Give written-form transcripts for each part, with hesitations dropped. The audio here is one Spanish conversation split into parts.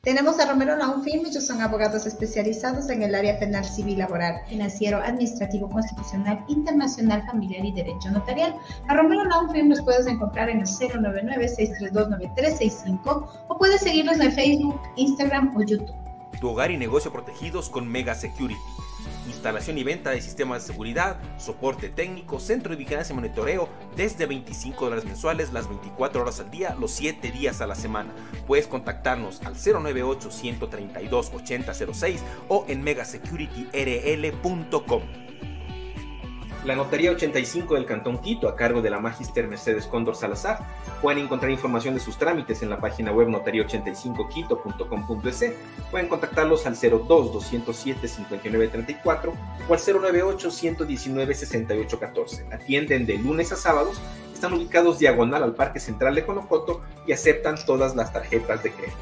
Tenemos a Romero Laun Firm, ellos son abogados especializados en el área penal, civil, laboral, financiero, administrativo, constitucional, internacional, familiar y derecho notarial. A Romero Laun Firm los puedes encontrar en el 099-632-9365 o puedes seguirlos en Facebook, Instagram o YouTube. Tu hogar y negocio protegidos con Mega Security. Instalación y venta de sistemas de seguridad, soporte técnico, centro de vigilancia y monitoreo desde $25 mensuales las 24 horas al día, los 7 días a la semana. Puedes contactarnos al 098-132-8006 o en megasecurityrl.com. La Notaría 85 del Cantón Quito, a cargo de la Magister Mercedes Cóndor Salazar. Pueden encontrar información de sus trámites en la página web notaria85quito.com.es. Pueden contactarlos al 02-207-5934 o al 098-119-6814. Atienden de lunes a sábados, están ubicados diagonal al Parque Central de Conocoto y aceptan todas las tarjetas de crédito.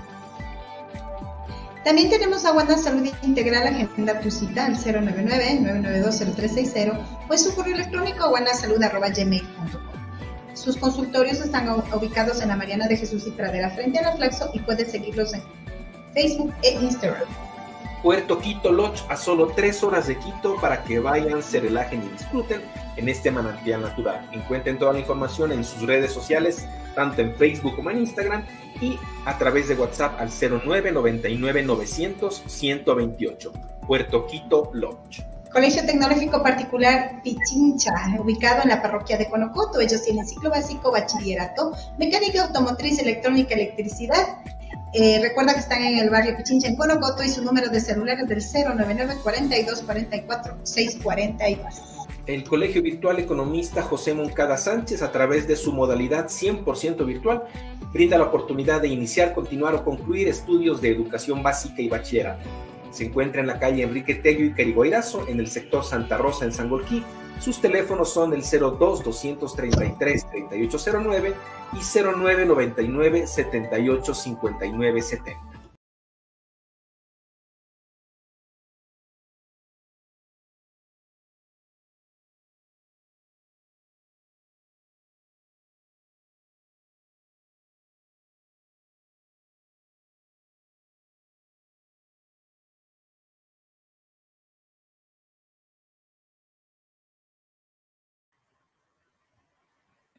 También tenemos a Buena Salud Integral, agenda tu cita al 099-992-0360 o en su correo electrónico buenasalud@gmail.com. Sus consultorios están ubicados en la Mariana de Jesús y Pradera frente a la Flaxo y puedes seguirlos en Facebook e Instagram. Puerto Quito Lodge, a solo 3 horas de Quito para que vayan, se relajen y disfruten en este manantial natural. Encuentren toda la información en sus redes sociales, tanto en Facebook como en Instagram, y a través de WhatsApp al 0999-900-128. Puerto Quito Lodge. Colegio Tecnológico Particular Pichincha, ubicado en la parroquia de Conocoto. Ellos tienen ciclo básico, bachillerato, mecánica automotriz, electrónica, electricidad. Recuerda que están en el barrio Pichincha, en Conocoto, y su número de celular es del 099-4244-642. El Colegio Virtual Economista José Moncada Sánchez, a través de su modalidad 100% virtual, brinda la oportunidad de iniciar, continuar o concluir estudios de educación básica y bachillerato. Se encuentra en la calle Enrique Tello y Cariboirazo, en el sector Santa Rosa, en Sangolquí. Sus teléfonos son el 02-233-3809 y 0999-785970.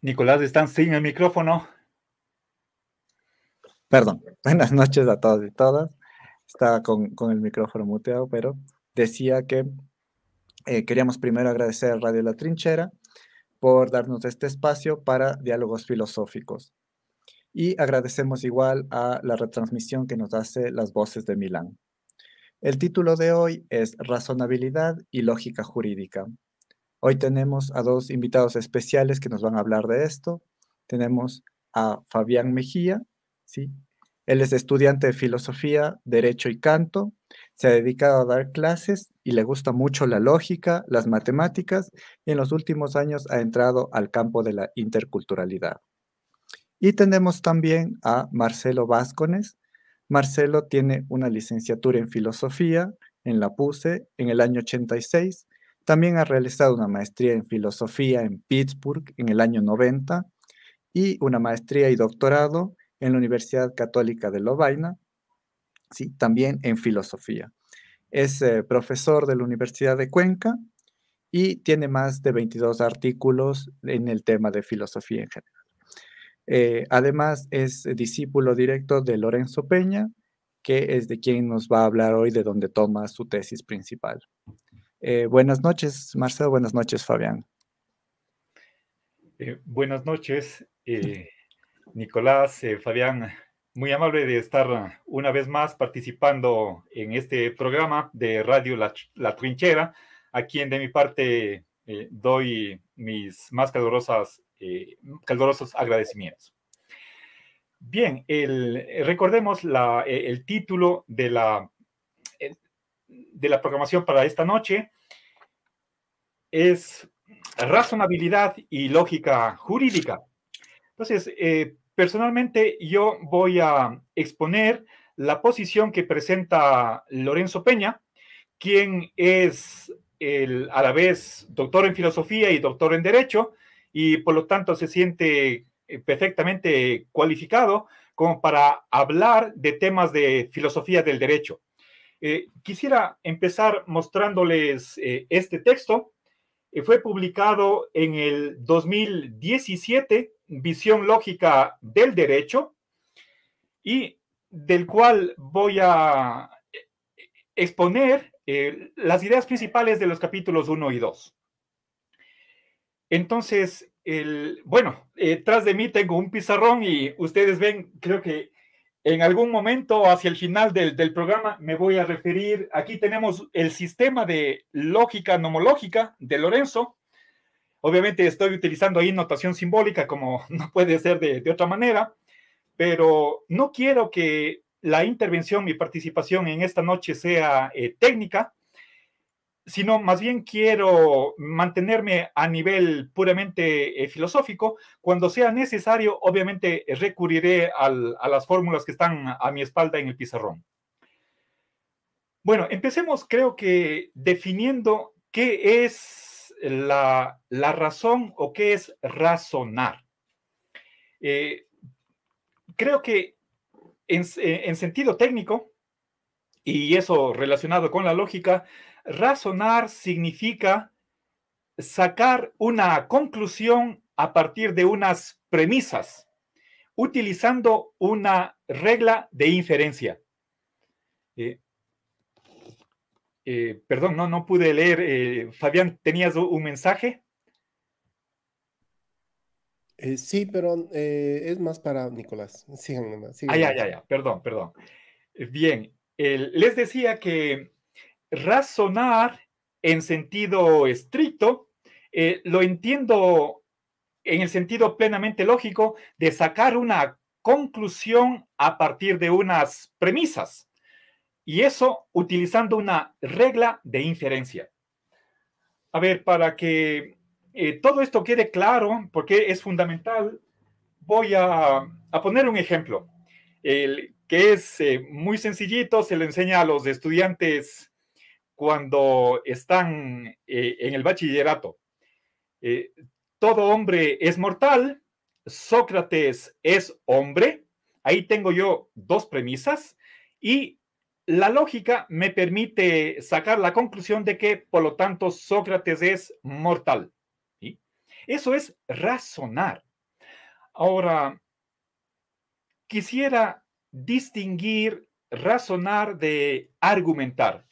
Nicolás, están sin el micrófono. Perdón, buenas noches a todos y todas. Estaba con el micrófono muteado, pero decía que queríamos primero agradecer a Radio La Trinchera por darnos este espacio para diálogos filosóficos. Y agradecemos igual a la retransmisión que nos hace Las Voces de Milán. El título de hoy es Razonabilidad y Lógica Jurídica. Hoy tenemos a dos invitados especiales que nos van a hablar de esto. Tenemos a Fabián Mejía, ¿sí? Él es estudiante de Filosofía, Derecho y Canto. Se ha dedicado a dar clases y le gusta mucho la lógica, las matemáticas, y en los últimos años ha entrado al campo de la interculturalidad. Y tenemos también a Marcelo Vázquez. Marcelo tiene una licenciatura en Filosofía en la PUCE en el año 86. También ha realizado una maestría en Filosofía en Pittsburgh en el año 90 y una maestría y doctorado en la Universidad Católica de Lovaina, sí, también en Filosofía. Es profesor de la Universidad de Cuenca y tiene más de 22 artículos en el tema de filosofía en general. Además, es discípulo directo de Lorenzo Peña, que es de quien nos va a hablar hoy, de donde toma su tesis principal. Buenas noches, Marcelo. Buenas noches, Fabián. Buenas noches, Nicolás, Fabián. Muy amable de estar una vez más participando en este programa de Radio La Trinchera, a quien de mi parte doy mis más calurosos agradecimientos. Bien, recordemos el título de la programación para esta noche es Razonabilidad y Lógica Jurídica. Entonces, personalmente yo voy a exponer la posición que presenta Lorenzo Peña, quien es a la vez doctor en filosofía y doctor en derecho, y por lo tanto se siente perfectamente cualificado como para hablar de temas de filosofía del derecho. Quisiera empezar mostrándoles este texto. Fue publicado en el 2017, Visión Lógica del Derecho, y del cual voy a exponer las ideas principales de los capítulos 1 y 2. Entonces, bueno, tras de mí tengo un pizarrón y ustedes ven, creo que en algún momento hacia el final del programa me voy a referir. Aquí tenemos el sistema de lógica nomológica de Lorenzo. Obviamente estoy utilizando ahí notación simbólica, como no puede ser de otra manera, pero no quiero que la intervención, mi participación en esta noche sea técnica, sino más bien quiero mantenerme a nivel puramente filosófico. Cuando sea necesario, obviamente recurriré a las fórmulas que están a mi espalda en el pizarrón. Bueno, empecemos, creo que definiendo qué es la razón o qué es razonar. Creo que en sentido técnico, y eso relacionado con la lógica, razonar significa sacar una conclusión a partir de unas premisas, utilizando una regla de inferencia. Perdón, no pude leer. Fabián, ¿tenías un mensaje? Sí, pero es más para Nicolás. Sigan nomás. Ya. Perdón. Bien, les decía que razonar en sentido estricto lo entiendo en el sentido plenamente lógico de sacar una conclusión a partir de unas premisas, y eso utilizando una regla de inferencia. A ver, para que todo esto quede claro, porque es fundamental, voy a poner un ejemplo, que es muy sencillito. Se le enseña a los estudiantes cuando están en el bachillerato. Todo hombre es mortal, Sócrates es hombre. Ahí tengo yo dos premisas y la lógica me permite sacar la conclusión de que, por lo tanto, Sócrates es mortal. ¿Sí? Eso es razonar. Ahora, quisiera distinguir razonar de argumentar.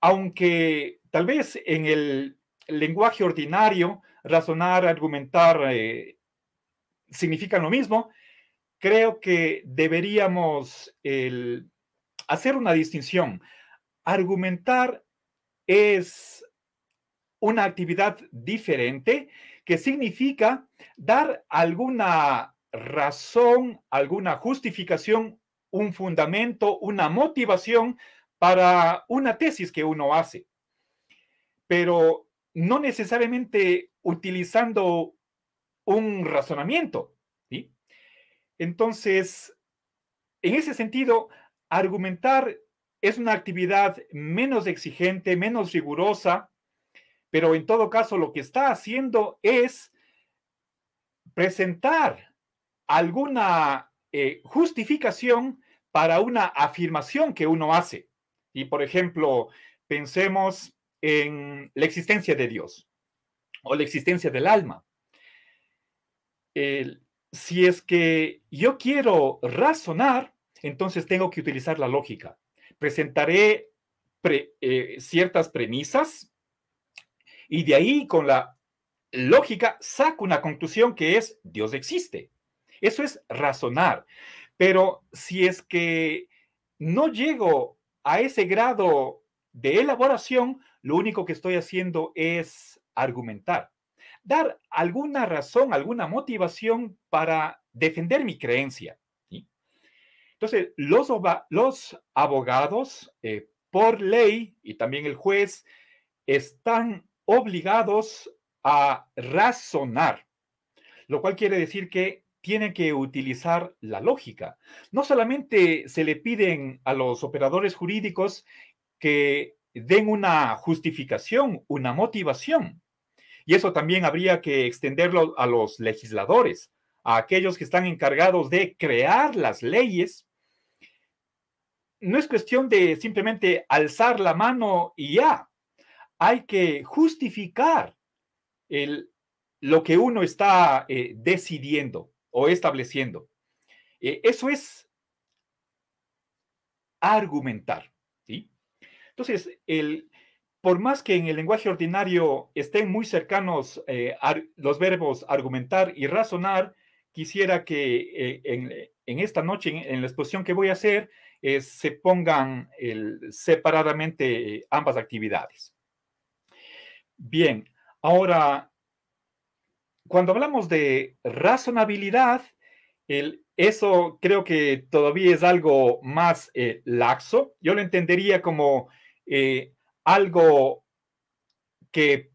Aunque tal vez en el lenguaje ordinario, razonar, argumentar significan lo mismo, creo que deberíamos hacer una distinción. Argumentar es una actividad diferente que significa dar alguna razón, alguna justificación, un fundamento, una motivación para una tesis que uno hace, pero no necesariamente utilizando un razonamiento, ¿sí? Entonces, en ese sentido, argumentar es una actividad menos exigente, menos rigurosa, pero en todo caso lo que está haciendo es presentar alguna justificación para una afirmación que uno hace. Y, por ejemplo, pensemos en la existencia de Dios o la existencia del alma. Si es que yo quiero razonar, entonces tengo que utilizar la lógica. Presentaré ciertas premisas y de ahí, con la lógica, saco una conclusión que es: Dios existe. Eso es razonar. Pero si es que no llego a ese grado de elaboración, lo único que estoy haciendo es argumentar, dar alguna razón, alguna motivación para defender mi creencia, ¿sí? Entonces, los abogados, por ley, y también el juez, están obligados a razonar, lo cual quiere decir que tiene que utilizar la lógica. No solamente se le piden a los operadores jurídicos que den una justificación, una motivación, y eso también habría que extenderlo a los legisladores, a aquellos que están encargados de crear las leyes, no es cuestión de simplemente alzar la mano y ya. Hay que justificar lo que uno está decidiendo o estableciendo. Eso es argumentar, ¿sí? Entonces, por más que en el lenguaje ordinario estén muy cercanos los verbos argumentar y razonar, quisiera que en esta noche, en la exposición que voy a hacer, se pongan separadamente ambas actividades. Bien, ahora, cuando hablamos de razonabilidad, eso creo que todavía es algo más laxo. Yo lo entendería como algo que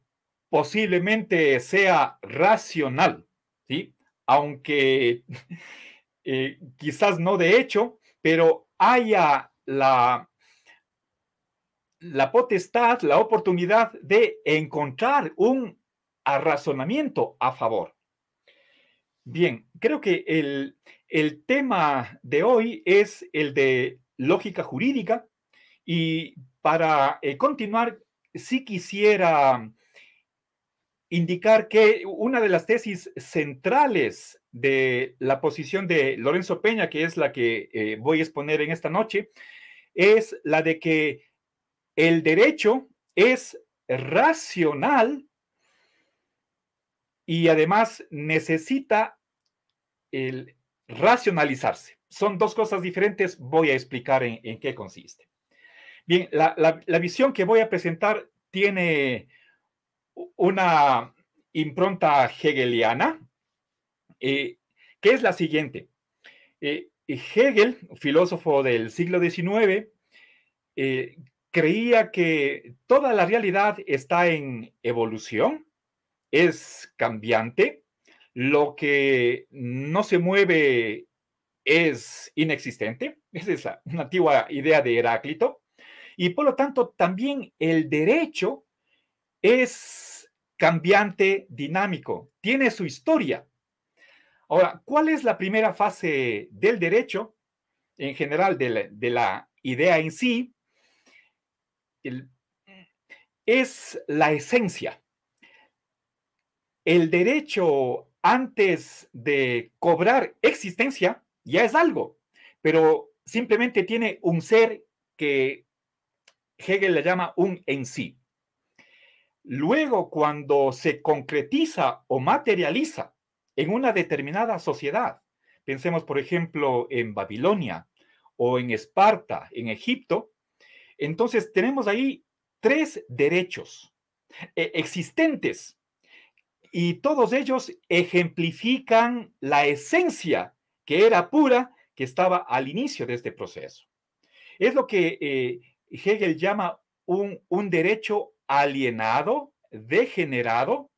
posiblemente sea racional, ¿sí? Aunque quizás no de hecho, pero haya la potestad, la oportunidad de encontrar un razonamiento a favor. Bien, creo que el tema de hoy es el de lógica jurídica y para continuar, sí quisiera indicar que una de las tesis centrales de la posición de Lorenzo Peña, que es la que voy a exponer en esta noche, es la de que el derecho es racional y además necesita racionalizarse. Son dos cosas diferentes, voy a explicar en qué consiste. Bien, la visión que voy a presentar tiene una impronta hegeliana, que es la siguiente. Hegel, filósofo del siglo XIX, creía que toda la realidad está en evolución, es cambiante, lo que no se mueve es inexistente. Esa es una antigua idea de Heráclito. Y por lo tanto, también el derecho es cambiante, dinámico, tiene su historia. Ahora, ¿cuál es la primera fase del derecho? En general, de la idea en sí, es la esencia. El derecho, antes de cobrar existencia, ya es algo, pero simplemente tiene un ser que Hegel le llama un en sí. Luego, cuando se concretiza o materializa en una determinada sociedad, pensemos, por ejemplo, en Babilonia o en Esparta, en Egipto, entonces tenemos ahí tres derechos existentes y todos ellos ejemplifican la esencia que era pura, que estaba al inicio de este proceso. Es lo que Hegel llama un derecho alienado, degenerado,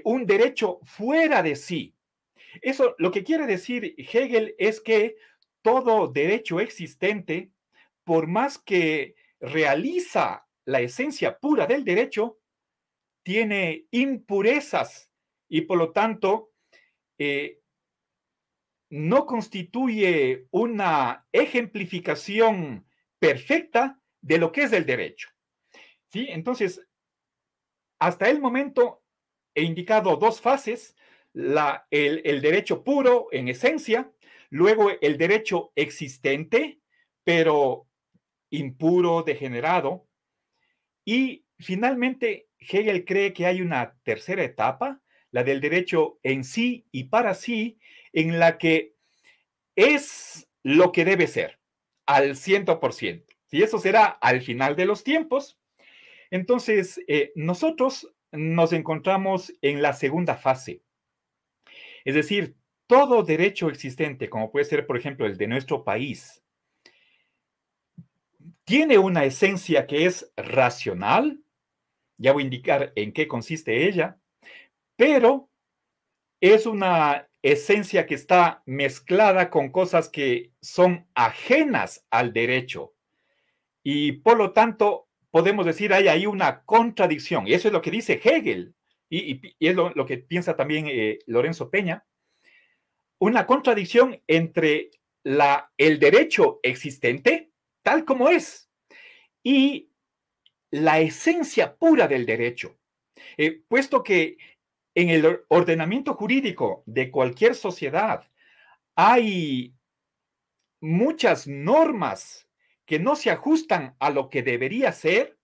un derecho fuera de sí. Eso lo que quiere decir Hegel es que todo derecho existente, por más que realiza la esencia pura del derecho, tiene impurezas y por lo tanto no constituye una ejemplificación perfecta de lo que es el derecho. ¿Sí? Entonces, hasta el momento he indicado dos fases, el derecho puro en esencia, luego el derecho existente, pero impuro, degenerado, y finalmente Hegel cree que hay una tercera etapa, la del derecho en sí y para sí, en la que es lo que debe ser, al 100%. Y eso será al final de los tiempos. Entonces, nosotros nos encontramos en la segunda fase. Es decir, todo derecho existente, como puede ser, por ejemplo, el de nuestro país, tiene una esencia que es racional, ya voy a indicar en qué consiste ella, pero es una esencia que está mezclada con cosas que son ajenas al derecho y por lo tanto podemos decir hay ahí una contradicción y eso es lo que dice Hegel. y es lo que piensa también Lorenzo Peña, una contradicción entre el derecho existente, tal como es, y la esencia pura del derecho, puesto que en el ordenamiento jurídico de cualquier sociedad hay muchas normas que no se ajustan a lo que debería ser,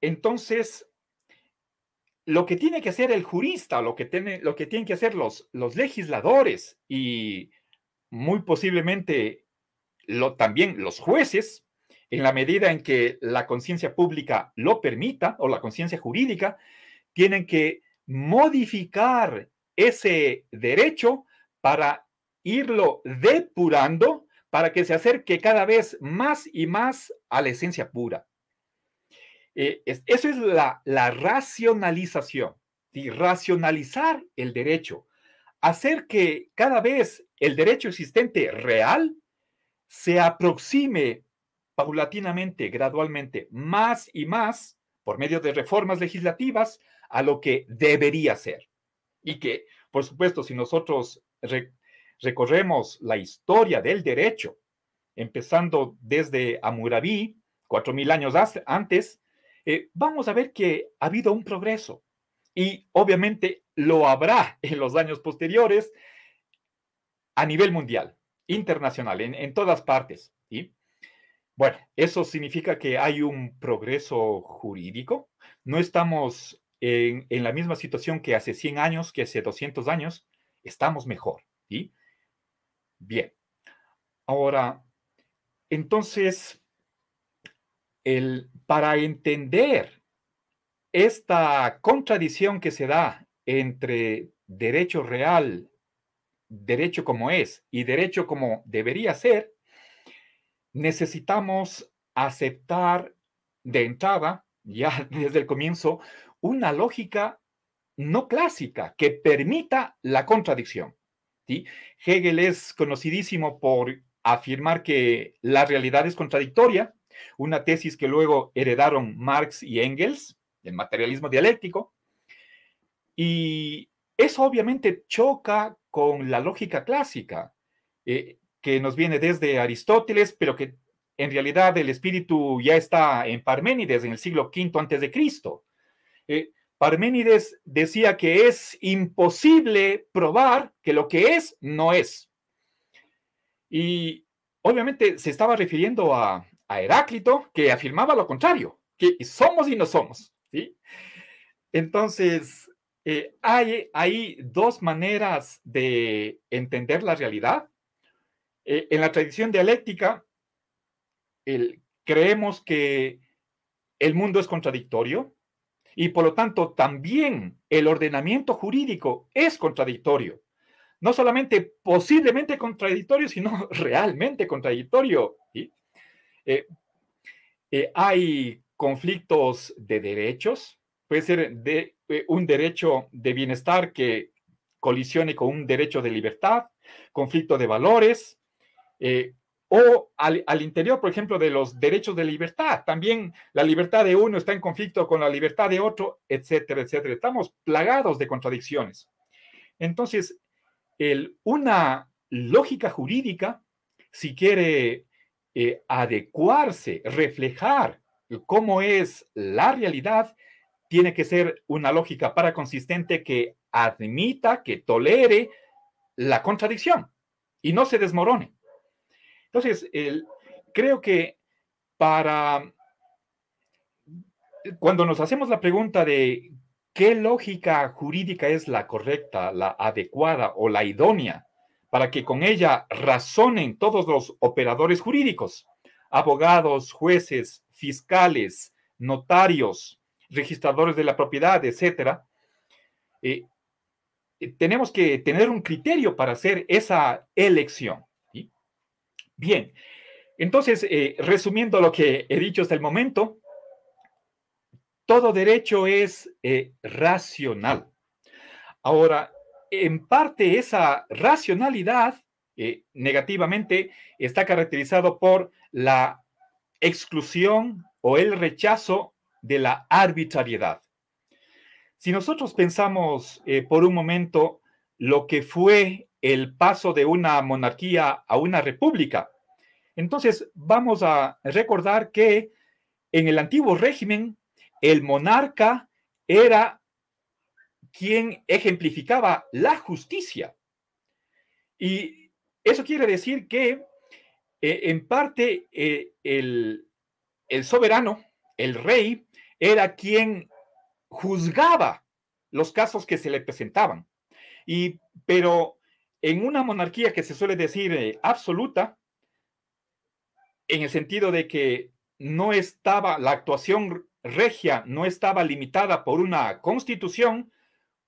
entonces lo que tiene que hacer el jurista, lo que tienen que hacer los legisladores y muy posiblemente también los jueces, en la medida en que la conciencia pública lo permita, o la conciencia jurídica, tienen que modificar ese derecho para irlo depurando, para que se acerque cada vez más y más a la esencia pura. Eso es la racionalización, ¿sí? Racionalizar el derecho, hacer que cada vez el derecho existente real se aproxime paulatinamente, gradualmente, más y más, por medio de reformas legislativas, a lo que debería ser. Y que, por supuesto, si nosotros recorremos la historia del derecho, empezando desde Hammurabi, 4.000 años antes, vamos a ver que ha habido un progreso. Y obviamente lo habrá en los años posteriores a nivel mundial, internacional, en todas partes. ¿Sí? Bueno, eso significa que hay un progreso jurídico. No estamos en la misma situación que hace 100 años, que hace 200 años. Estamos mejor. ¿Sí? Bien. Ahora, entonces, para entender esta contradicción que se da entre derecho real, derecho como es y derecho como debería ser, necesitamos aceptar de entrada, ya desde el comienzo, una lógica no clásica que permita la contradicción. ¿Sí? Hegel es conocidísimo por afirmar que la realidad es contradictoria, una tesis que luego heredaron Marx y Engels, el materialismo dialéctico, y eso obviamente choca con la lógica clásica, que nos viene desde Aristóteles, pero que en realidad el espíritu ya está en Parménides en el siglo V antes de Cristo. Parménides decía que es imposible probar que lo que es no es. Y obviamente se estaba refiriendo a Heráclito, que afirmaba lo contrario, que somos y no somos. ¿Sí? Entonces, hay dos maneras de entender la realidad. En la tradición dialéctica, creemos que el mundo es contradictorio y por lo tanto también el ordenamiento jurídico es contradictorio. No solamente posiblemente contradictorio, sino realmente contradictorio. ¿Sí? Hay conflictos de derechos. Puede ser un derecho de bienestar que colisione con un derecho de libertad, conflicto de valores, o al interior, por ejemplo, de los derechos de libertad. También la libertad de uno está en conflicto con la libertad de otro, etcétera, etcétera. Estamos plagados de contradicciones. Entonces, una lógica jurídica, si quiere adecuarse, reflejar cómo es la realidad, tiene que ser una lógica paraconsistente que admita, que tolere la contradicción y no se desmorone. Entonces, creo que cuando nos hacemos la pregunta de qué lógica jurídica es la correcta, la adecuada o la idónea, para que con ella razonen todos los operadores jurídicos, abogados, jueces, fiscales, notarios, registradores de la propiedad, etcétera, tenemos que tener un criterio para hacer esa elección. ¿Sí? Bien, entonces, resumiendo lo que he dicho hasta el momento, todo derecho es racional. Ahora, en parte esa racionalidad negativamente está caracterizado por la exclusión o el rechazo de la arbitrariedad. Si nosotros pensamos por un momento lo que fue el paso de una monarquía a una república, entonces vamos a recordar que en el antiguo régimen el monarca era quien ejemplificaba la justicia. Y eso quiere decir que en parte el soberano, el rey, era quien juzgaba los casos que se le presentaban. Pero en una monarquía que se suele decir absoluta, en el sentido de que no estaba, la actuación regia no estaba limitada por una constitución,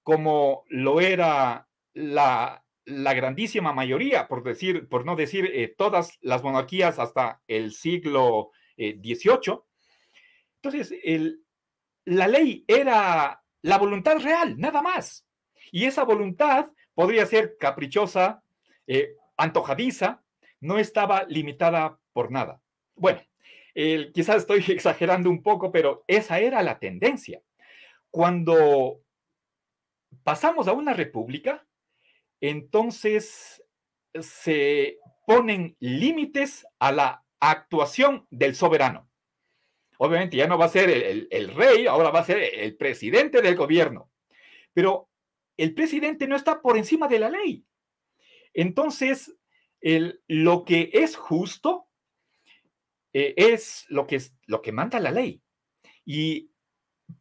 como lo era la grandísima mayoría, por no decir todas las monarquías hasta el siglo XVIII. Entonces, la ley era la voluntad real, nada más. Y esa voluntad podría ser caprichosa, antojadiza, no estaba limitada por nada. Bueno, quizás estoy exagerando un poco, pero esa era la tendencia. Cuando pasamos a una república, entonces se ponen límites a la actuación del soberano. Obviamente ya no va a ser el rey, ahora va a ser el presidente del gobierno. Pero el presidente no está por encima de la ley. Entonces, lo que es justo es lo que manda la ley. Y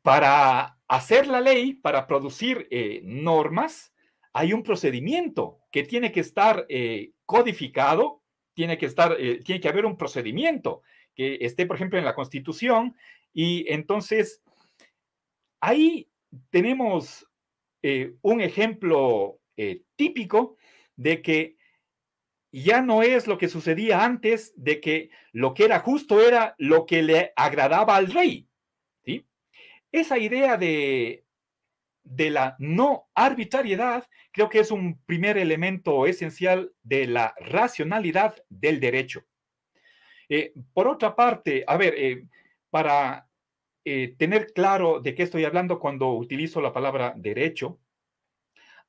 para hacer la ley, para producir normas, hay un procedimiento que tiene que estar codificado, tiene que haber un procedimiento que esté, por ejemplo, en la Constitución, y entonces ahí tenemos un ejemplo típico de que ya no es lo que sucedía antes, de que lo que era justo era lo que le agradaba al rey, ¿sí? Esa idea de la no arbitrariedad creo que es un primer elemento esencial de la racionalidad del derecho. Por otra parte, a ver, para tener claro de qué estoy hablando cuando utilizo la palabra derecho,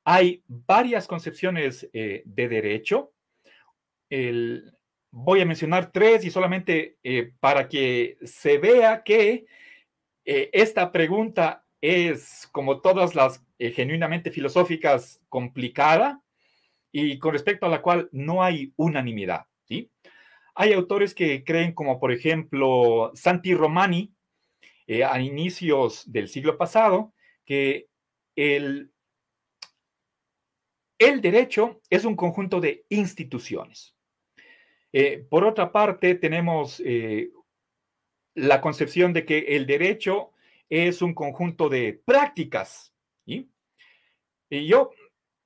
hay varias concepciones de derecho. Voy a mencionar tres y solamente para que se vea que esta pregunta es, como todas las genuinamente filosóficas, complicada y con respecto a la cual no hay unanimidad, ¿sí? Hay autores que creen, como por ejemplo Santi Romani, a inicios del siglo pasado, que el derecho es un conjunto de instituciones. Por otra parte, tenemos la concepción de que el derecho es un conjunto de prácticas, ¿sí? Y yo,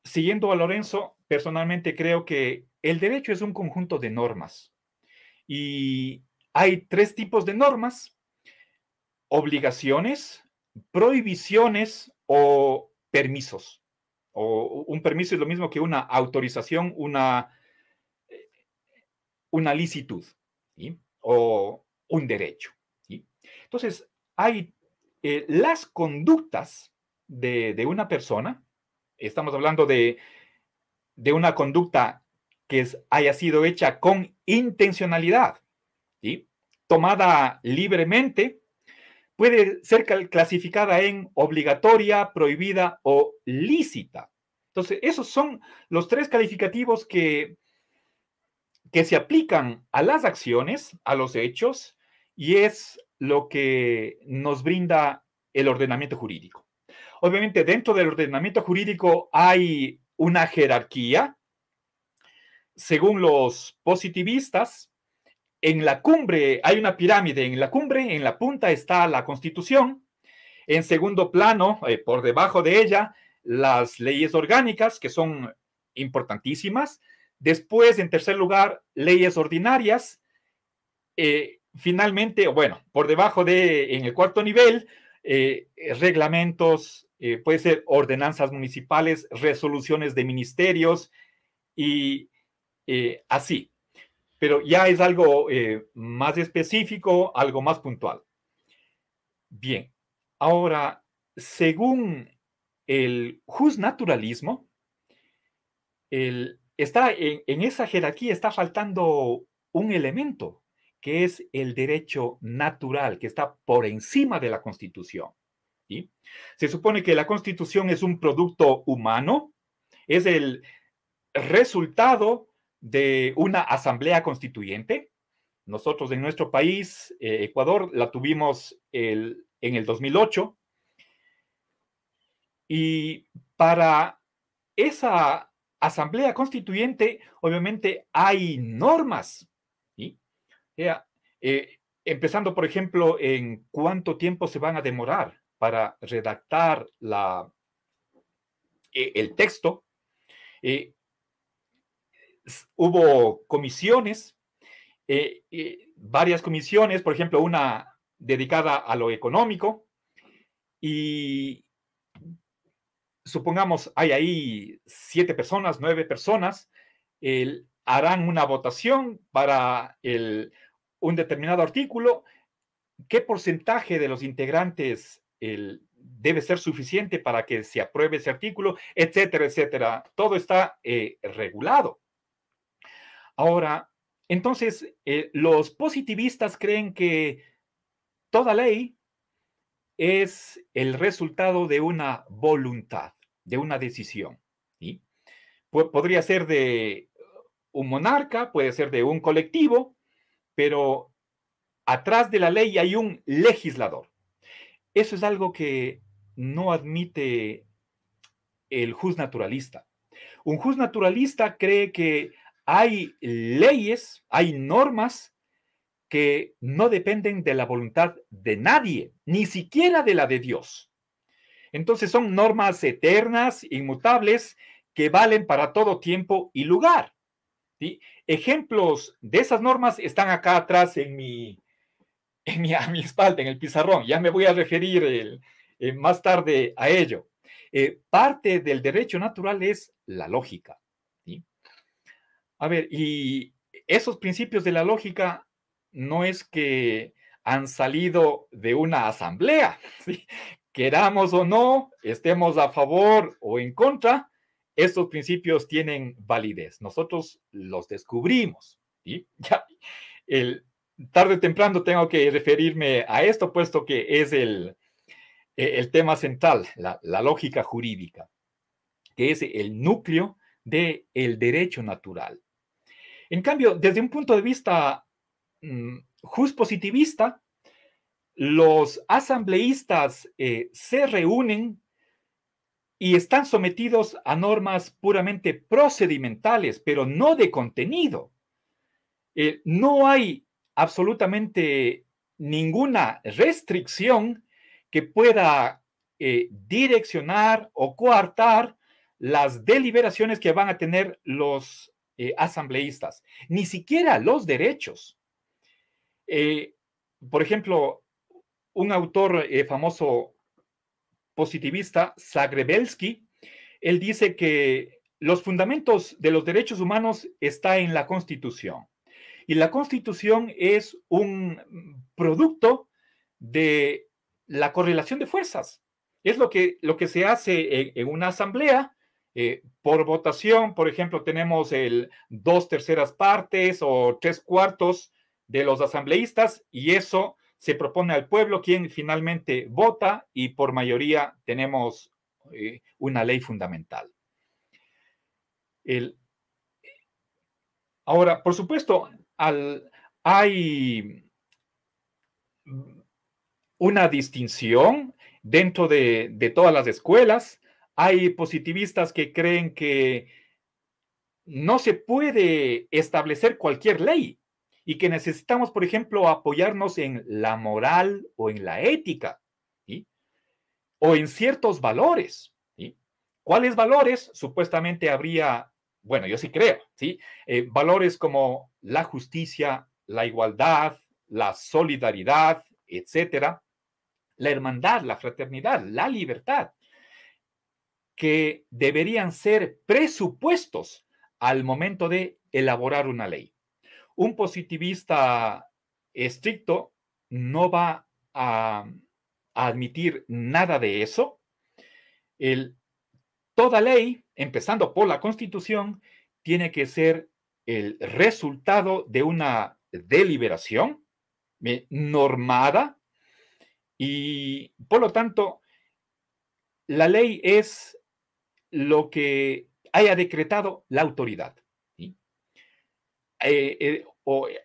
siguiendo a Lorenzo, personalmente creo que el derecho es un conjunto de normas. Y hay tres tipos de normas: obligaciones, prohibiciones o permisos. O un permiso es lo mismo que una autorización, una licitud, ¿sí? O un derecho, ¿sí? Entonces, hay las conductas de una persona. Estamos hablando de una conducta que haya sido hecha con intencionalidad, ¿sí? Tomada libremente, puede ser clasificada en obligatoria, prohibida o lícita. Entonces, esos son los tres calificativos que se aplican a las acciones, a los hechos, y es lo que nos brinda el ordenamiento jurídico. Obviamente, dentro del ordenamiento jurídico hay una jerarquía. Según los positivistas, en la cumbre hay una pirámide. En la cumbre, en la punta, está la Constitución. En segundo plano, por debajo de ella, las leyes orgánicas, que son importantísimas. Después, en tercer lugar, leyes ordinarias. Finalmente, bueno, por debajo en el cuarto nivel, reglamentos, puede ser ordenanzas municipales, resoluciones de ministerios y así. Pero ya es algo más específico, algo más puntual. Bien, ahora según el justnaturalismo, está en esa jerarquía está faltando un elemento, que es el derecho natural, que está por encima de la Constitución. ¿Sí? Se supone que la Constitución es un producto humano, es el resultado de una asamblea constituyente. Nosotros en nuestro país, Ecuador, la tuvimos en el 2008. Y para esa asamblea constituyente, obviamente hay normas. ¿Sí? Empezando, por ejemplo, en cuánto tiempo se van a demorar para redactar el texto. Hubo comisiones, varias comisiones, por ejemplo, una dedicada a lo económico, y supongamos hay ahí 7 personas, 9 personas, harán una votación para un determinado artículo. ¿Qué porcentaje de los integrantes debe ser suficiente para que se apruebe ese artículo? Etcétera, etcétera. Todo está regulado. Ahora, entonces, los positivistas creen que toda ley es el resultado de una voluntad, de una decisión. ¿Sí? Podría ser de un monarca, puede ser de un colectivo, pero atrás de la ley hay un legislador. Eso es algo que no admite el justnaturalista. Un justnaturalista cree que hay leyes, hay normas que no dependen de la voluntad de nadie, ni siquiera de la de Dios. Entonces son normas eternas, inmutables, que valen para todo tiempo y lugar. ¿Sí? Ejemplos de esas normas están acá atrás a mi espalda, en el pizarrón. Ya me voy a referir más tarde a ello. Parte del derecho natural es la lógica. ¿Sí? A ver, y esos principios de la lógica no es que han salido de una asamblea, ¿sí? Queramos o no, estemos a favor o en contra, estos principios tienen validez. Nosotros los descubrimos. ¿Sí? Ya, tarde o temprano tengo que referirme a esto, puesto que es el tema central, la lógica jurídica, que es el núcleo del derecho natural. En cambio, desde un punto de vista justpositivista, los asambleístas se reúnen y están sometidos a normas puramente procedimentales, pero no de contenido. No hay absolutamente ninguna restricción que pueda direccionar o coartar las deliberaciones que van a tener los asambleístas, ni siquiera los derechos. Por ejemplo, un autor famoso positivista, Zagrebelsky, él dice que los fundamentos de los derechos humanos están en la Constitución. Y la Constitución es un producto de la correlación de fuerzas. Es lo que se hace en una asamblea. Por votación, por ejemplo, tenemos 2/3 partes o 3/4 de los asambleístas, y eso se propone al pueblo, quien finalmente vota, y por mayoría tenemos una ley fundamental. Ahora, por supuesto, hay una distinción dentro de todas las escuelas. Hay positivistas que creen que no se puede establecer cualquier ley y que necesitamos, por ejemplo, apoyarnos en la moral o en la ética, ¿sí? O en ciertos valores, ¿sí? ¿Cuáles valores? Supuestamente habría, bueno, yo sí creo, ¿sí? Valores como la justicia, la igualdad, la solidaridad, etcétera, la hermandad, la fraternidad, la libertad, que deberían ser presupuestos al momento de elaborar una ley. Un positivista estricto no va a a admitir nada de eso. Toda ley, empezando por la Constitución, tiene que ser el resultado de una deliberación normada y, por lo tanto, la ley es lo que haya decretado la autoridad. ¿Sí?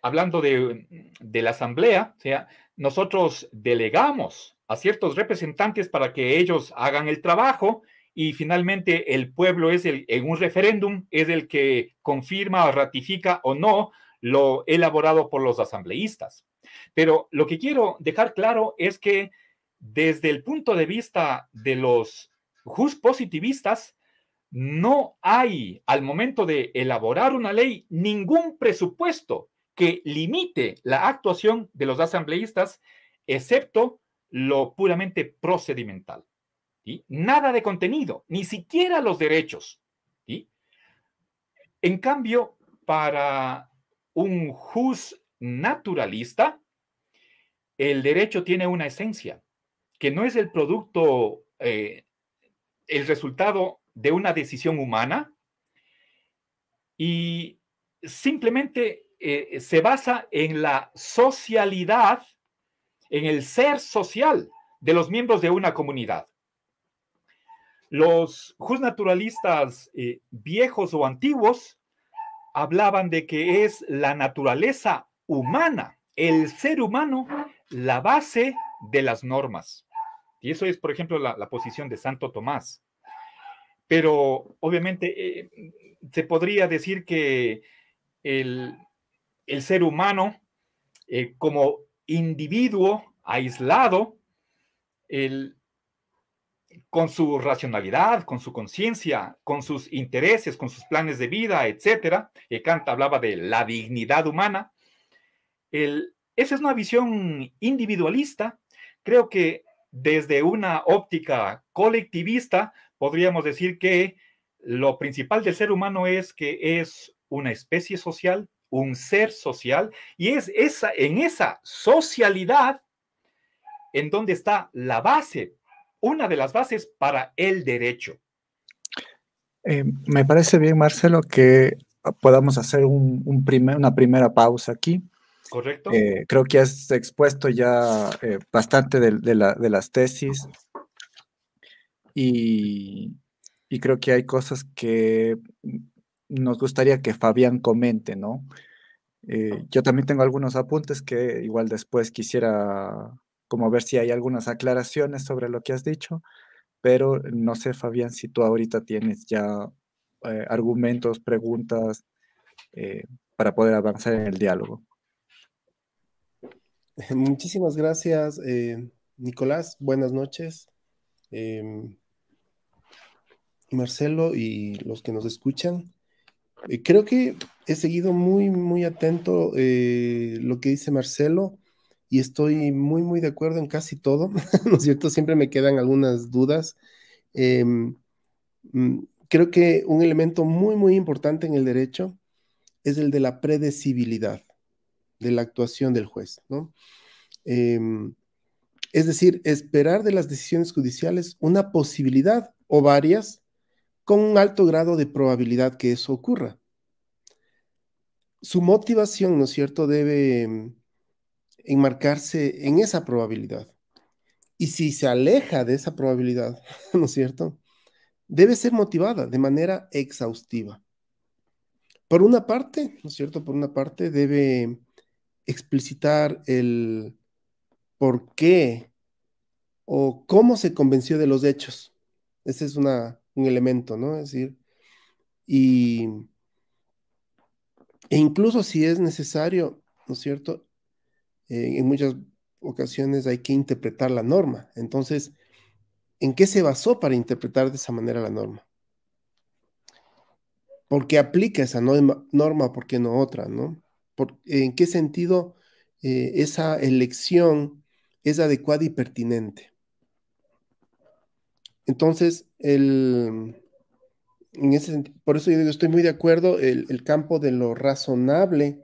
Hablando de la Asamblea, o sea, nosotros delegamos a ciertos representantes para que ellos hagan el trabajo y finalmente el pueblo en un referéndum es el que confirma o ratifica o no lo elaborado por los asambleístas. Pero lo que quiero dejar claro es que desde el punto de vista de los positivistas, no hay, al momento de elaborar una ley, ningún presupuesto que limite la actuación de los asambleístas, excepto lo puramente procedimental. ¿Sí? Nada de contenido, ni siquiera los derechos. ¿Sí? En cambio, para un jus naturalista, el derecho tiene una esencia, que no es el producto, el resultado de una decisión humana, y simplemente se basa en la socialidad, en el ser social de los miembros de una comunidad. Los justnaturalistas viejos o antiguos hablaban de que es la naturaleza humana, el ser humano, la base de las normas. Y eso es, por ejemplo, la posición de Santo Tomás. Pero obviamente se podría decir que el ser humano como individuo aislado, con su racionalidad, con su conciencia, con sus intereses, con sus planes de vida, etcétera. Kant hablaba de la dignidad humana. Esa es una visión individualista. Creo que desde una óptica colectivista podríamos decir que lo principal del ser humano es que es una especie social, un ser social, y es en esa socialidad en donde está la base, una de las bases para el derecho. Me parece bien, Marcelo, que podamos hacer una primera pausa aquí. ¿Correcto? Creo que has expuesto ya bastante de las tesis y creo que hay cosas que nos gustaría que Fabián comente, ¿no? Yo también tengo algunos apuntes que igual después quisiera como ver si hay algunas aclaraciones sobre lo que has dicho, pero no sé, Fabián, si tú ahorita tienes ya argumentos, preguntas para poder avanzar en el diálogo. Muchísimas gracias, Nicolás. Buenas noches. Marcelo y los que nos escuchan. Creo que he seguido muy, muy atento lo que dice Marcelo y estoy muy, muy de acuerdo en casi todo, ¿no es cierto? Siempre me quedan algunas dudas. Creo que un elemento muy, muy importante en el derecho es el de la predecibilidad de la actuación del juez, ¿no? Es decir, esperar de las decisiones judiciales una posibilidad o varias con un alto grado de probabilidad que eso ocurra. Su motivación, ¿no es cierto?, debe enmarcarse en esa probabilidad. Y si se aleja de esa probabilidad, ¿no es cierto?, debe ser motivada de manera exhaustiva. Por una parte, ¿no es cierto?, por una parte debe explicitar el por qué o cómo se convenció de los hechos. Ese es un elemento, ¿no? Es decir, e incluso si es necesario, ¿no es cierto?, en muchas ocasiones hay que interpretar la norma. Entonces, ¿en qué se basó para interpretar de esa manera la norma? ¿Por qué aplica esa norma, por qué no otra, no? ¿En qué sentido esa elección es adecuada y pertinente? Entonces, por eso yo digo, estoy muy de acuerdo, el campo de lo razonable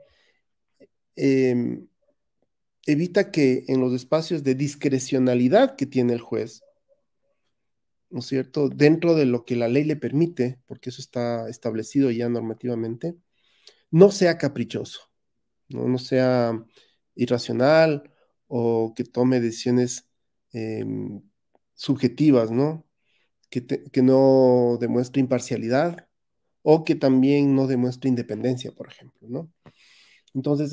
evita que en los espacios de discrecionalidad que tiene el juez, ¿no es cierto?, dentro de lo que la ley le permite, porque eso está establecido ya normativamente, no sea caprichoso, no sea irracional o que tome decisiones subjetivas, ¿no? Que no demuestre imparcialidad o que también no demuestre independencia, por ejemplo, ¿no? Entonces,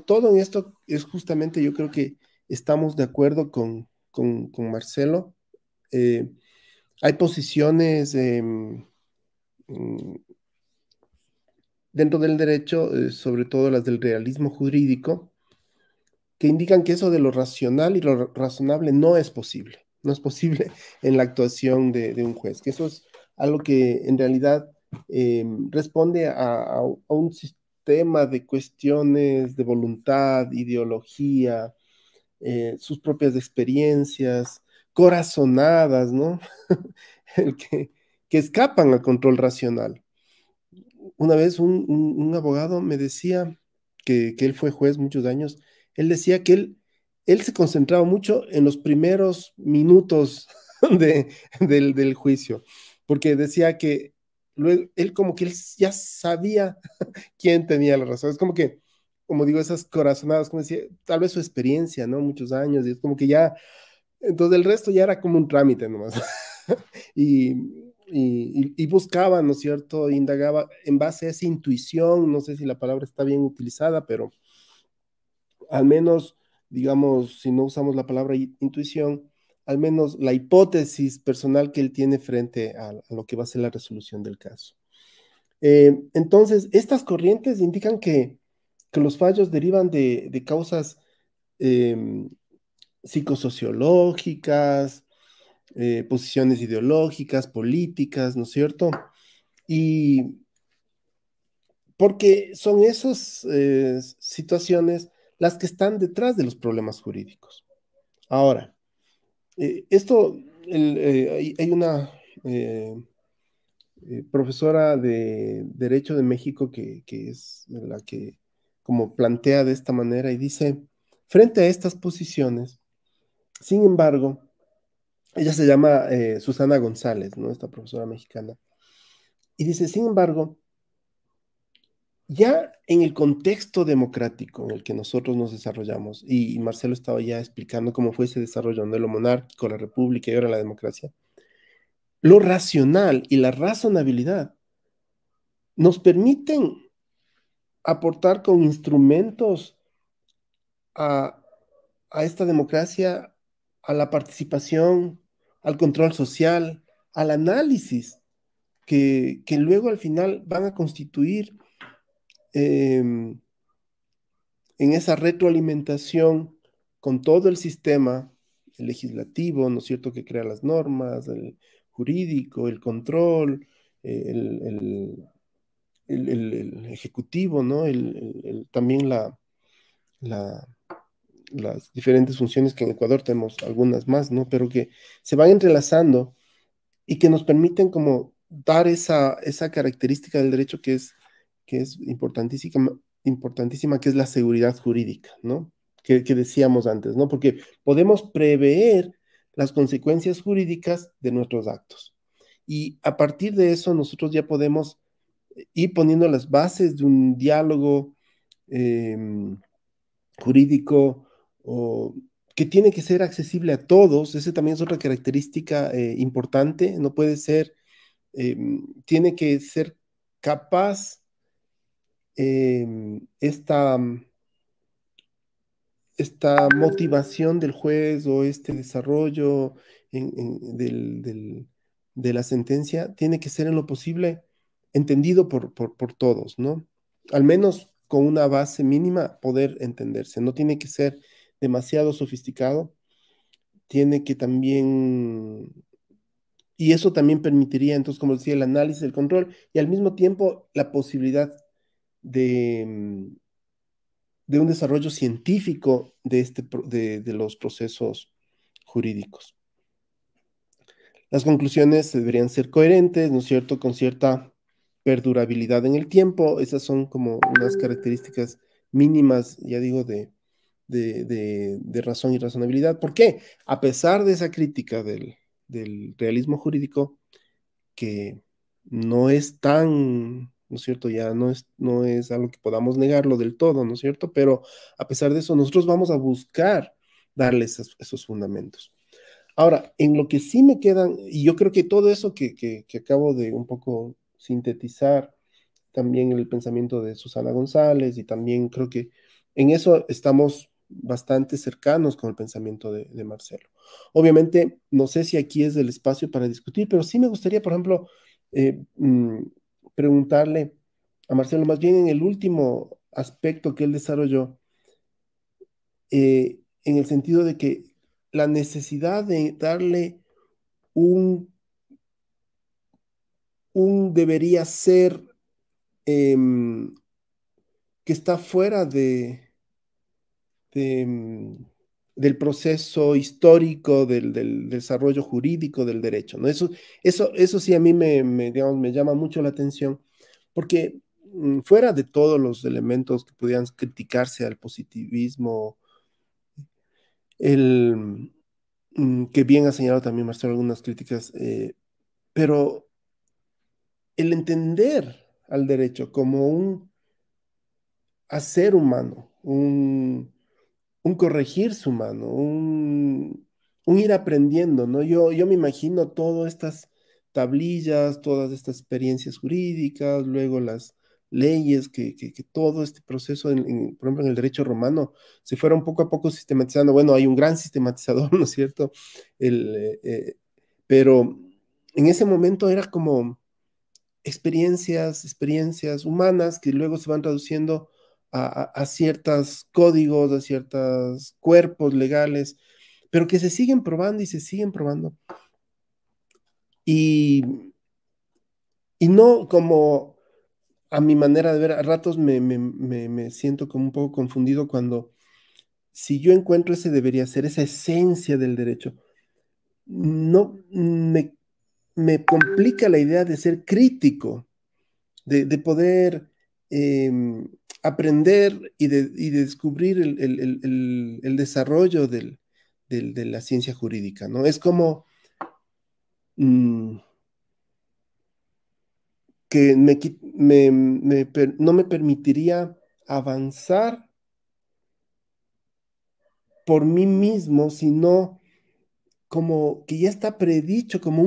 todo en esto es justamente, yo creo que estamos de acuerdo con Marcelo. Hay posiciones dentro del derecho, sobre todo las del realismo jurídico, que indican que eso de lo racional y lo razonable no es posible. No es posible en la actuación de un juez, que eso es algo que en realidad responde a un sistema de cuestiones de voluntad, ideología, sus propias experiencias, corazonadas, ¿no? El que escapan al control racional. Una vez un abogado me decía que él fue juez muchos años. Él decía que él se concentraba mucho en los primeros minutos del juicio, porque decía que luego, él como que él ya sabía quién tenía la razón. Es como que, como digo, esas corazonadas, como decía, tal vez su experiencia, ¿no? Muchos años, y es como que ya, entonces el resto ya era como un trámite nomás. y, y buscaba, ¿no es cierto? Indagaba en base a esa intuición, no sé si la palabra está bien utilizada, pero al menos, digamos, si no usamos la palabra intuición, al menos la hipótesis personal que él tiene frente a lo que va a ser la resolución del caso. Entonces, estas corrientes indican que los fallos derivan de causas psicosociológicas, posiciones ideológicas, políticas, ¿no es cierto? Y porque son esas situaciones las que están detrás de los problemas jurídicos. Ahora, esto, hay una profesora de Derecho de México que es la que como plantea de esta manera y dice, frente a estas posiciones, sin embargo, ella se llama Susana González, ¿no? Esta profesora mexicana, y dice, sin embargo, ya en el contexto democrático en el que nosotros nos desarrollamos, y Marcelo estaba ya explicando cómo fue ese desarrollo, ¿no? Lo monárquico, la república y ahora la democracia, lo racional y la razonabilidad nos permiten aportar con instrumentos a, a esta democracia, a la participación, al control social, al análisis, que luego al final van a constituir en esa retroalimentación con todo el sistema el legislativo, ¿no es cierto?, que crea las normas, el jurídico, el control, el, el ejecutivo, ¿no? También la, las diferentes funciones que en Ecuador tenemos algunas más, ¿no? Pero que se van entrelazando y que nos permiten como dar esa característica del derecho que es importantísima, que es la seguridad jurídica, ¿no? Que decíamos antes, ¿no? Porque podemos prever las consecuencias jurídicas de nuestros actos. Y a partir de eso nosotros ya podemos ir poniendo las bases de un diálogo jurídico o que tiene que ser accesible a todos. Esa también es otra característica importante. No puede ser, tiene que ser capaz esta motivación del juez o este desarrollo de la sentencia tiene que ser en lo posible entendido por todos, ¿no? Al menos con una base mínima poder entenderse. No tiene que ser demasiado sofisticado, tiene que también, y eso también permitiría, entonces, como decía, el análisis, el control y al mismo tiempo la posibilidad de, de un desarrollo científico de los procesos jurídicos. Las conclusiones deberían ser coherentes, ¿no es cierto?, con cierta perdurabilidad en el tiempo. Esas son como unas características mínimas, ya digo, de de razón y razonabilidad. ¿Por qué? A pesar de esa crítica del realismo jurídico, que no es tan, ¿no es cierto? Ya no es algo que podamos negarlo del todo, ¿no es cierto? Pero a pesar de eso, nosotros vamos a buscar darle esos fundamentos. Ahora, en lo que sí me quedan, y yo creo que todo eso que acabo de un poco sintetizar, también el pensamiento de Susana González, y también creo que en eso estamos bastante cercanos con el pensamiento de Marcelo. Obviamente, no sé si aquí es el espacio para discutir, pero sí me gustaría, por ejemplo, eh, mm, preguntarle a Marcelo, más bien en el último aspecto que él desarrolló, en el sentido de que la necesidad de darle un, un debería ser que está fuera de, del proceso histórico del desarrollo jurídico del derecho, ¿no? Eso sí a mí digamos, me llama mucho la atención, porque fuera de todos los elementos que pudieran criticarse al positivismo, el, que bien ha señalado también Marcelo algunas críticas, pero el entender al derecho como un hacer humano, un corregirse humano, un ir aprendiendo, ¿no? Yo me imagino todas estas tablillas, todas estas experiencias jurídicas, luego las leyes, que todo este proceso, por ejemplo, en el derecho romano, se fueron poco a poco sistematizando. Bueno, hay un gran sistematizador, ¿no es cierto? Pero en ese momento era como experiencias humanas que luego se van traduciendo a ciertos códigos, a ciertos cuerpos legales, pero que se siguen probando y se siguen probando. Y, y no como a mi manera de ver, a ratos me siento como un poco confundido cuando si yo encuentro ese debería ser, esa esencia del derecho, no me complica la idea de ser crítico de poder aprender y de descubrir el desarrollo de la ciencia jurídica, ¿no? Es como mm, que no me permitiría avanzar por mí mismo, sino como que ya está predicho, como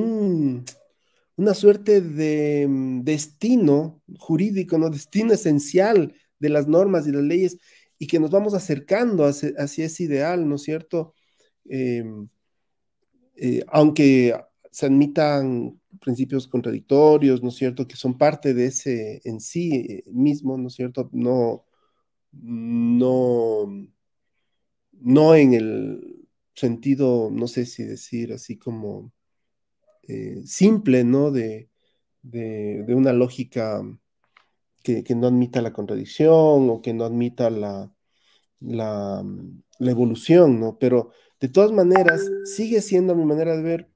una suerte de destino jurídico, ¿no? Destino esencial de las normas y las leyes, y que nos vamos acercando hacia ese ideal, ¿no es cierto? Eh, Aunque se admitan principios contradictorios, ¿no es cierto?, que son parte de ese en sí mismo, ¿no es cierto? No, no en el sentido, no sé si decir así como simple, ¿no? De una lógica que no admita la contradicción o que no admita la evolución, ¿no? Pero de todas maneras, sigue siendo a mi manera de ver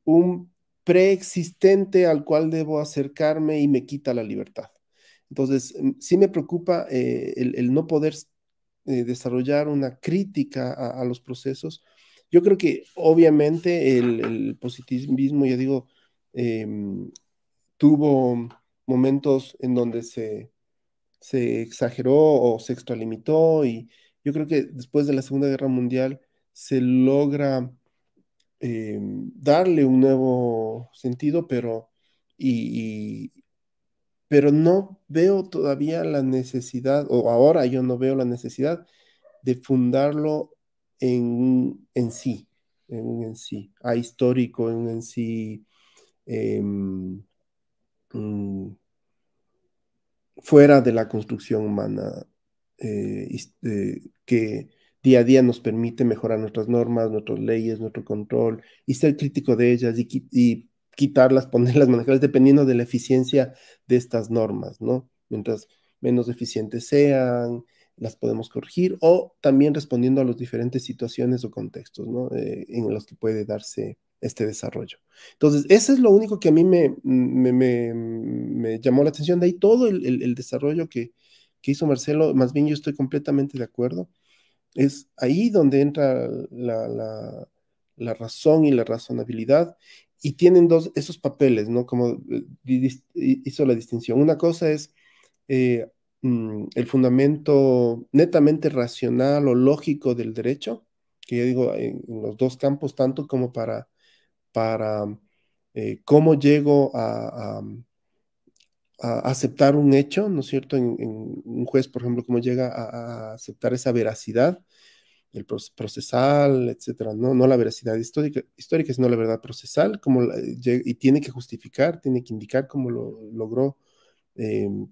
un preexistente al cual debo acercarme y me quita la libertad. Entonces, sí me preocupa el no poder desarrollar una crítica a los procesos. Yo creo que obviamente el positivismo, ya digo, tuvo momentos en donde se exageró o se extralimitó, y yo creo que después de la Segunda Guerra Mundial se logra darle un nuevo sentido, y, pero no veo todavía la necesidad, o ahora yo no veo la necesidad de fundarlo en sí, en un en sí, ahistórico, en un en sí mm, fuera de la construcción humana, que día a día nos permite mejorar nuestras normas, nuestras leyes, nuestro control, y ser crítico de ellas y quitarlas, ponerlas, manejarlas, dependiendo de la eficiencia de estas normas, ¿no? Mientras menos eficientes sean, las podemos corregir, o también respondiendo a las diferentes situaciones o contextos, ¿no? En los que puede darse este desarrollo. Entonces, eso es lo único que a mí me llamó la atención. De ahí todo el desarrollo que hizo Marcelo, más bien yo estoy completamente de acuerdo. Es ahí donde entra la razón y la razonabilidad, y tienen esos papeles, ¿no? Como hizo la distinción. Una cosa es eh, el fundamento netamente racional o lógico del derecho, que yo digo en los dos campos, tanto como para cómo llego a aceptar un hecho, ¿no es cierto? En un juez, por ejemplo, cómo llega a aceptar esa veracidad, el procesal, etcétera, ¿no? No la veracidad histórica, sino la verdad procesal, y tiene que justificar, tiene que indicar cómo lo logró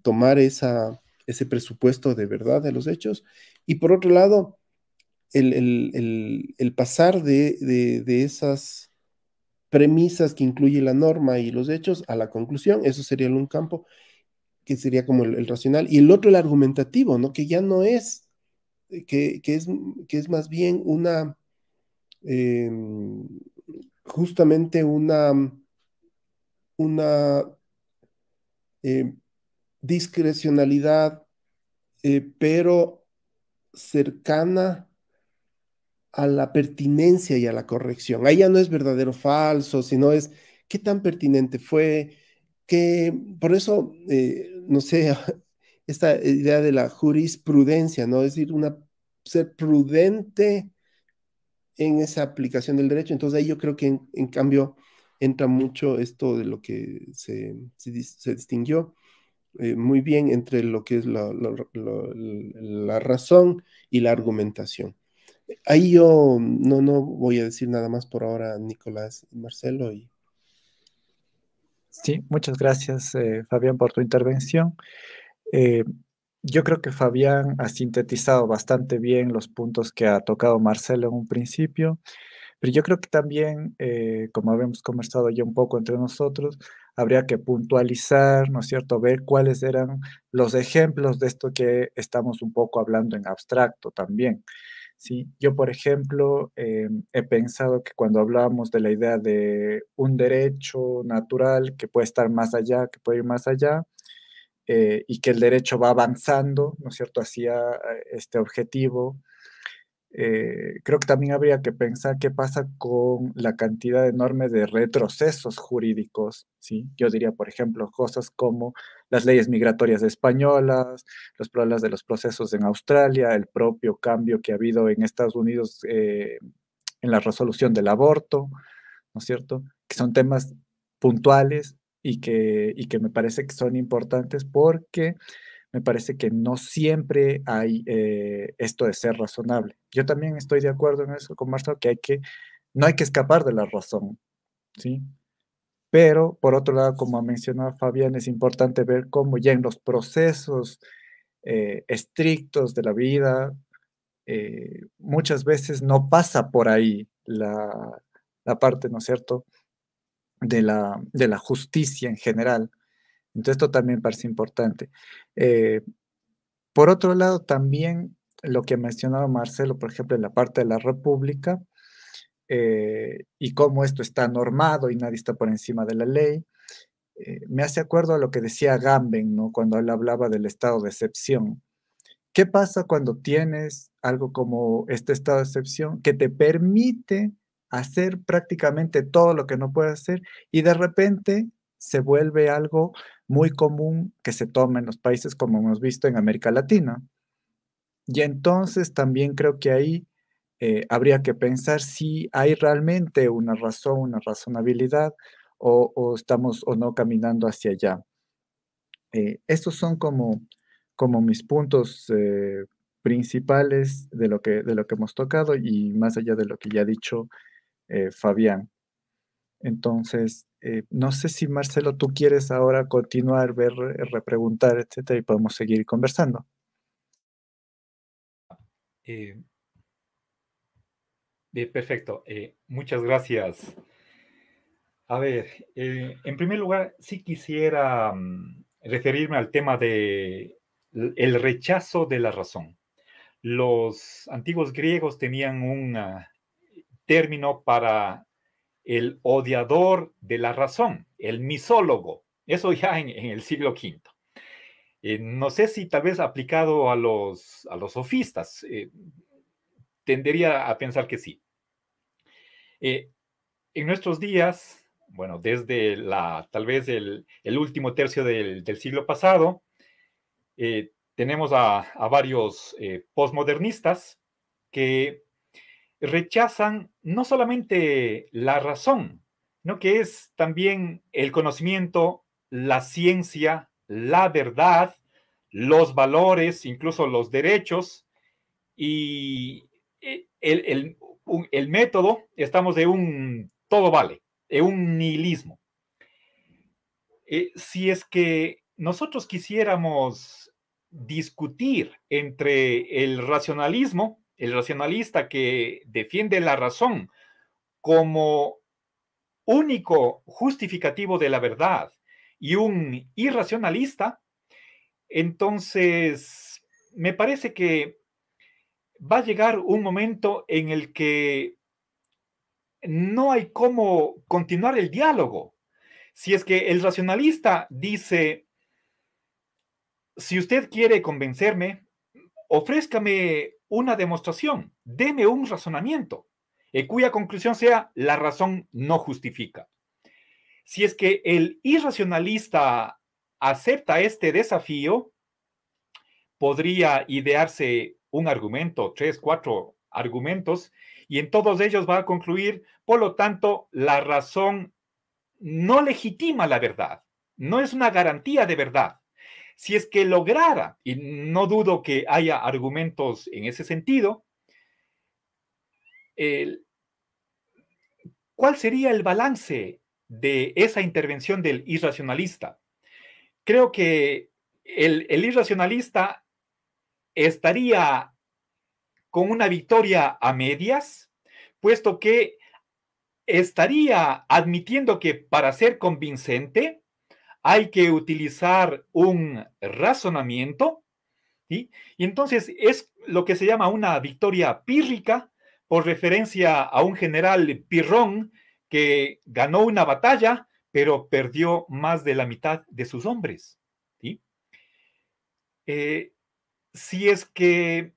tomar ese presupuesto de verdad de los hechos. Y por otro lado, el pasar de esas premisas que incluye la norma y los hechos a la conclusión, eso sería un campo que sería como el racional, y el otro el argumentativo, ¿no? Que ya no es, que es más bien eh, justamente una eh, discrecionalidad, pero cercana a la pertinencia y a la corrección. Ahí ya no es verdadero o falso, sino es qué tan pertinente fue, que por eso, no sé, esta idea de la jurisprudencia, ¿no? Es decir, ser prudente en esa aplicación del derecho. Entonces ahí yo creo que en cambio entra mucho esto de lo que se distinguió muy bien entre lo que es la razón y la argumentación. Ahí yo no voy a decir nada más por ahora, Nicolás y Marcelo. Sí, muchas gracias, Fabián, por tu intervención. Eh, yo creo que Fabián ha sintetizado bastante bien los puntos que ha tocado Marcelo en un principio, pero yo creo que también, como habíamos conversado ya un poco entre nosotros, habría que puntualizar, ¿no es cierto?, ver cuáles eran los ejemplos de esto que estamos un poco hablando en abstracto también. Sí, yo, por ejemplo, he pensado que cuando hablamos de la idea de un derecho natural que puede estar más allá, que puede ir más allá, y que el derecho va avanzando, ¿no es cierto?, hacia este objetivo. Creo que también habría que pensar qué pasa con la cantidad enorme de retrocesos jurídicos, ¿sí? Yo diría, por ejemplo, cosas como las leyes migratorias españolas, los problemas de los procesos en Australia, el propio cambio que ha habido en Estados Unidos en la resolución del aborto, ¿no es cierto? Que son temas puntuales y que me parece que son importantes porque me parece que no siempre hay esto de ser razonable. Yo también estoy de acuerdo en eso con Marcelo, que no hay que escapar de la razón, ¿sí? Pero, por otro lado, como ha mencionado Fabián, es importante ver cómo ya en los procesos estrictos de la vida, muchas veces no pasa por ahí la parte, ¿no es cierto?, de la justicia en general. Entonces, esto también parece importante. Eh, por otro lado, también lo que ha mencionado Marcelo, por ejemplo, en la parte de la República, y cómo esto está normado y nadie está por encima de la ley, me hace acuerdo a lo que decía Gamben, ¿no? Cuando él hablaba del estado de excepción. ¿Qué pasa cuando tienes algo como este estado de excepción que te permite hacer prácticamente todo lo que no puedes hacer y de repente se vuelve algo muy común que se toma en los países como hemos visto en América Latina? Y entonces también creo que ahí habría que pensar si hay realmente una razón, una razonabilidad o estamos o no caminando hacia allá. Estos son como mis puntos principales de lo que hemos tocado y más allá de lo que ya ha dicho Fabián. Entonces, no sé si Marcelo, tú quieres ahora continuar, ver, repreguntar, etcétera, y podemos seguir conversando. Eh, Perfecto. Muchas gracias. A ver, en primer lugar, sí quisiera referirme al tema de el rechazo de la razón. Los antiguos griegos tenían un término para el odiador de la razón, el misólogo. Eso ya en el siglo V. No sé si tal vez aplicado a los sofistas. tendería a pensar que sí. En nuestros días, bueno, desde tal vez el último tercio del siglo pasado, tenemos a varios posmodernistas que rechazan no solamente la razón, sino que es también el conocimiento, la ciencia, la verdad, los valores, incluso los derechos y el método. Estamos de un todo vale, de un nihilismo. Si es que nosotros quisiéramos discutir entre el racionalismo, el racionalista que defiende la razón como único justificativo de la verdad y un irracionalista, entonces me parece que va a llegar un momento en el que no hay cómo continuar el diálogo. Si es que el racionalista dice, si usted quiere convencerme, ofrézcame una demostración, deme un razonamiento, cuya conclusión sea la razón no justifica. Si es que el irracionalista acepta este desafío, podría idearse un argumento, 3, 4 argumentos, y en todos ellos va a concluir, por lo tanto, la razón no legitima la verdad, no es una garantía de verdad. Si es que lograra, y no dudo que haya argumentos en ese sentido, ¿cuál sería el balance de esa intervención del irracionalista? Creo que el irracionalista estaría con una victoria a medias, puesto que estaría admitiendo que para ser convincente hay que utilizar un razonamiento, ¿sí? Y entonces es lo que se llama una victoria pírrica, por referencia a un general Pirrón que ganó una batalla, pero perdió más de la mitad de sus hombres, ¿sí? Si es que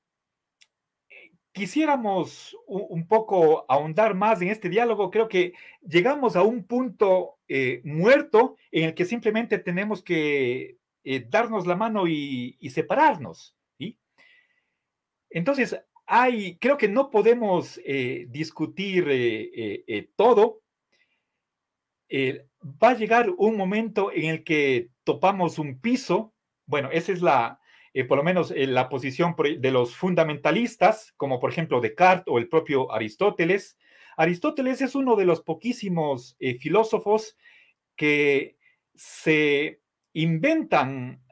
quisiéramos un poco ahondar más en este diálogo, creo que llegamos a un punto muerto en el que simplemente tenemos que darnos la mano y separarnos, ¿sí? Entonces, creo que no podemos discutir todo. Va a llegar un momento en el que topamos un piso. Bueno, esa es por lo menos la posición de los fundamentalistas, como por ejemplo Descartes o el propio Aristóteles. Aristóteles es uno de los poquísimos filósofos que se inventan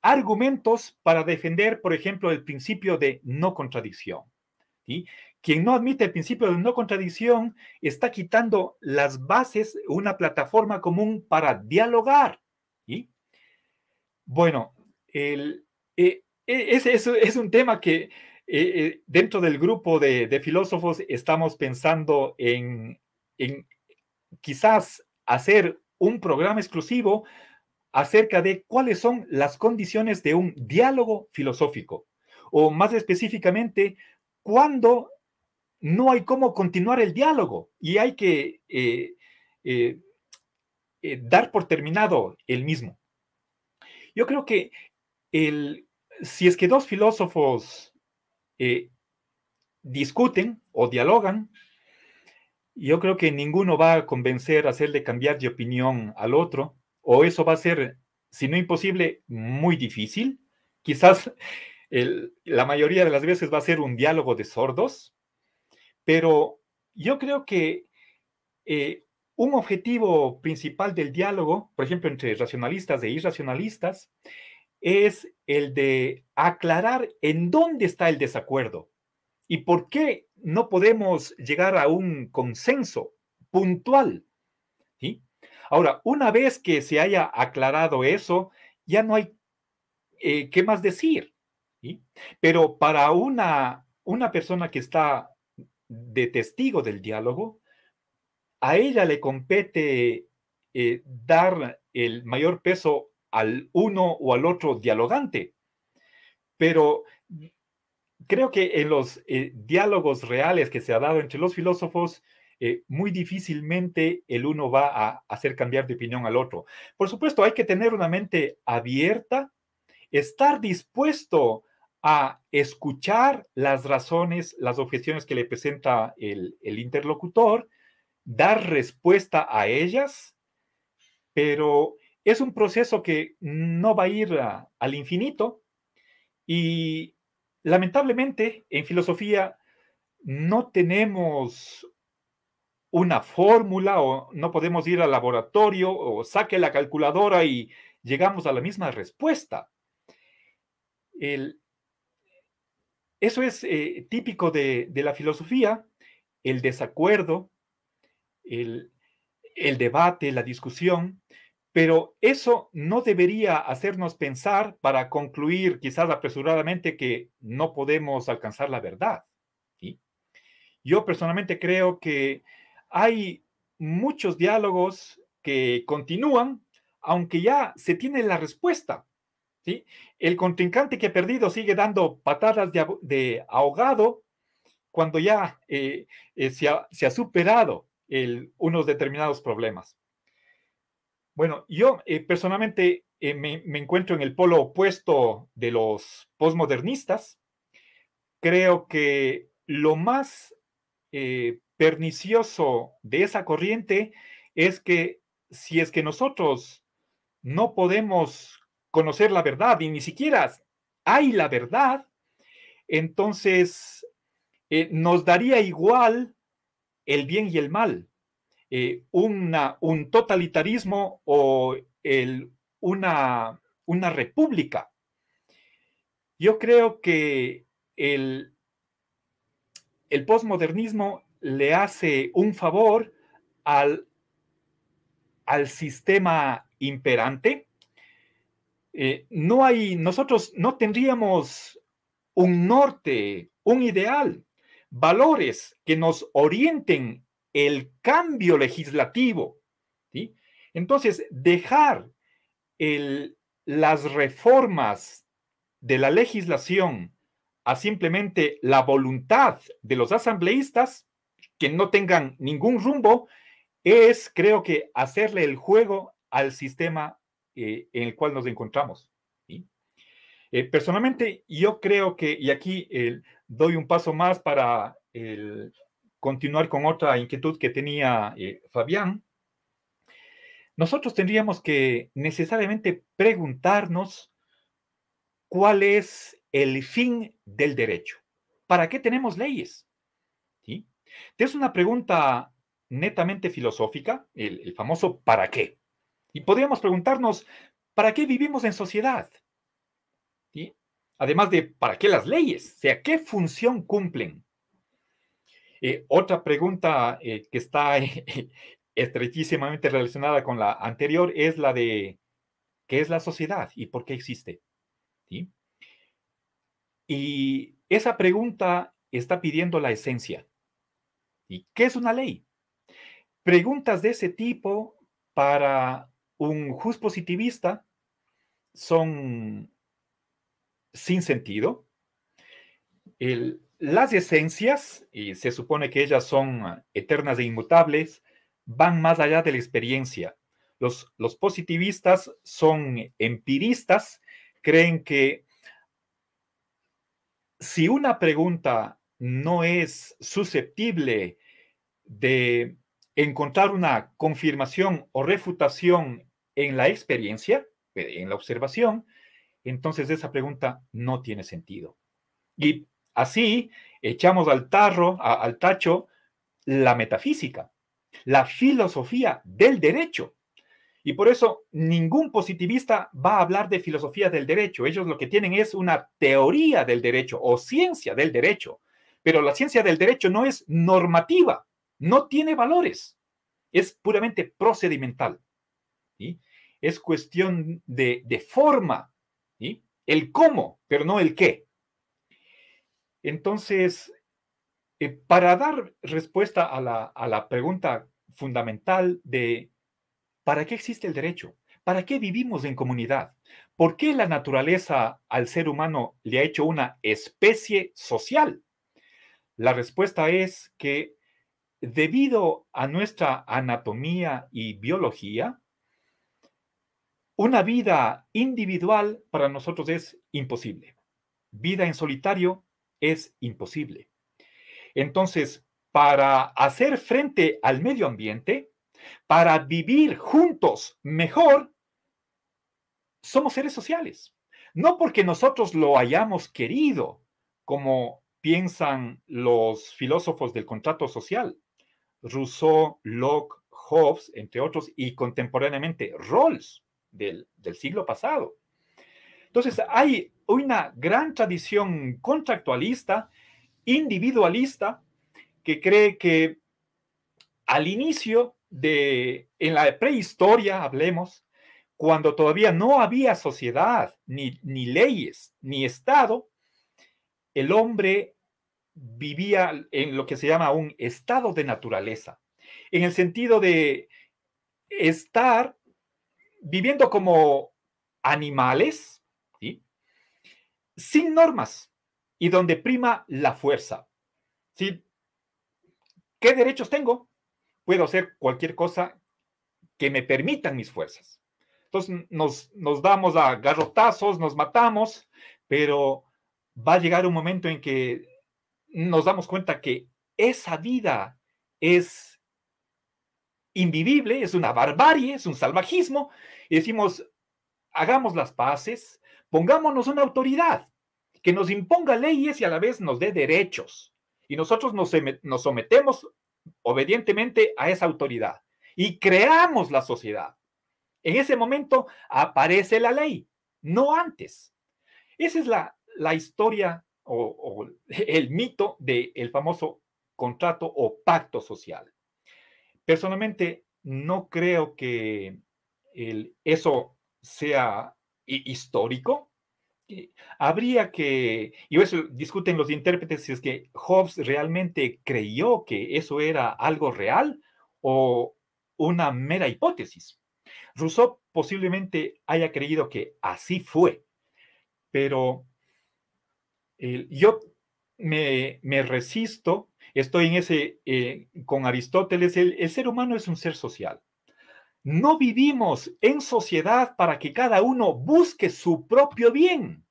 argumentos para defender, por ejemplo, el principio de no contradicción, ¿sí? Quien no admite el principio de no contradicción está quitando las bases, una plataforma común para dialogar, ¿sí? Bueno, ese es un tema que dentro del grupo de filósofos estamos pensando en quizás hacer un programa exclusivo acerca de cuáles son las condiciones de un diálogo filosófico, o más específicamente, cuándo no hay cómo continuar el diálogo y hay que dar por terminado el mismo. Yo creo que si es que dos filósofos discuten o dialogan, yo creo que ninguno va a convencer, a hacerle cambiar de opinión al otro, o eso va a ser, si no imposible, muy difícil. Quizás la mayoría de las veces va a ser un diálogo de sordos, pero yo creo que un objetivo principal del diálogo, por ejemplo, entre racionalistas e irracionalistas, es el de aclarar en dónde está el desacuerdo y por qué no podemos llegar a un consenso puntual, ¿sí? Ahora, una vez que se haya aclarado eso, ya no hay qué más decir, ¿sí? Pero para una persona que está de testigo del diálogo, a ella le compete dar el mayor peso al uno o al otro dialogante, pero creo que en los diálogos reales que se ha dado entre los filósofos, muy difícilmente el uno va a hacer cambiar de opinión al otro. Por supuesto, hay que tener una mente abierta, estar dispuesto a escuchar las razones, las objeciones que le presenta el interlocutor, dar respuesta a ellas, pero es un proceso que no va a ir al infinito y lamentablemente en filosofía no tenemos una fórmula o no podemos ir al laboratorio o saque la calculadora y llegamos a la misma respuesta. Eso es típico de la filosofía, el desacuerdo, el debate, la discusión, pero eso no debería hacernos pensar para concluir quizás apresuradamente que no podemos alcanzar la verdad. ¿Sí? Yo personalmente creo que hay muchos diálogos que continúan, aunque ya se tiene la respuesta. ¿Sí? El contrincante que ha perdido sigue dando patadas de ahogado cuando ya se ha superado unos determinados problemas. Bueno, yo personalmente me encuentro en el polo opuesto de los posmodernistas. Creo que lo más pernicioso de esa corriente es que si es que nosotros no podemos conocer la verdad y ni siquiera hay la verdad, entonces nos daría igual el bien y el mal. Un totalitarismo o una república. Yo creo que el posmodernismo le hace un favor al sistema imperante. Nosotros no tendríamos un norte, un ideal, valores que nos orienten el cambio legislativo. ¿Sí? Entonces, dejar las reformas de la legislación a simplemente la voluntad de los asambleístas que no tengan ningún rumbo es, creo que, hacerle el juego al sistema en el cual nos encontramos. ¿Sí? Personalmente, yo creo que, y aquí doy un paso más para continuar con otra inquietud que tenía Fabián, nosotros tendríamos que necesariamente preguntarnos cuál es el fin del derecho. ¿Para qué tenemos leyes? ¿Sí? Es una pregunta netamente filosófica, el famoso ¿para qué? Y podríamos preguntarnos, ¿para qué vivimos en sociedad? ¿Sí? Además de, ¿para qué las leyes? O sea, ¿qué función cumplen? Otra pregunta que está estrechísimamente relacionada con la anterior es la de, ¿qué es la sociedad y por qué existe? ¿Sí? Y esa pregunta está pidiendo la esencia. ¿Y qué es una ley? Preguntas de ese tipo para un jus positivista son sin sentido. Las esencias, y se supone que ellas son eternas e inmutables, van más allá de la experiencia. Los positivistas son empiristas, creen que si una pregunta no es susceptible de encontrar una confirmación o refutación en la experiencia, en la observación, entonces esa pregunta no tiene sentido. Y así echamos al tacho la metafísica, la filosofía del derecho. Y por eso ningún positivista va a hablar de filosofía del derecho. Ellos lo que tienen es una teoría del derecho o ciencia del derecho. Pero la ciencia del derecho no es normativa, no tiene valores, es puramente procedimental. ¿Sí? Es cuestión de forma, ¿sí? El cómo, pero no el qué. Entonces, para dar respuesta a la pregunta fundamental de ¿para qué existe el derecho? ¿Para qué vivimos en comunidad? ¿por qué la naturaleza al ser humano le ha hecho una especie social? La respuesta es que debido a nuestra anatomía y biología, una vida individual para nosotros es imposible. Vida en solitario es imposible. Entonces, para hacer frente al medio ambiente, para vivir juntos mejor, somos seres sociales. No porque nosotros lo hayamos querido, como piensan los filósofos del contrato social, Rousseau, Locke, Hobbes, entre otros, y contemporáneamente Rawls del siglo pasado. Entonces, hay una gran tradición contractualista, individualista, que cree que al inicio en la prehistoria, hablemos, cuando todavía no había sociedad, ni leyes, ni Estado, el hombre vivía en lo que se llama un estado de naturaleza, en el sentido de estar viviendo como animales, ¿sí?, sin normas, y donde prima la fuerza. ¿Sí? ¿Qué derechos tengo? Puedo hacer cualquier cosa que me permitan mis fuerzas. Entonces nos damos a garrotazos, nos matamos, pero va a llegar un momento en que nos damos cuenta que esa vida es invivible, es una barbarie, es un salvajismo, y decimos, hagamos las paces, pongámonos una autoridad que nos imponga leyes y a la vez nos dé derechos. Y nosotros nos sometemos obedientemente a esa autoridad y creamos la sociedad. En ese momento aparece la ley, no antes. Esa es la historia o el mito del famoso contrato o pacto social. Personalmente, no creo que eso sea histórico. Habría que, y eso discuten los intérpretes, si es que Hobbes realmente creyó que eso era algo real o una mera hipótesis. Rousseau posiblemente haya creído que así fue, pero yo me resisto, estoy en ese, con Aristóteles, el ser humano es un ser social. No vivimos en sociedad para que cada uno busque su propio bien.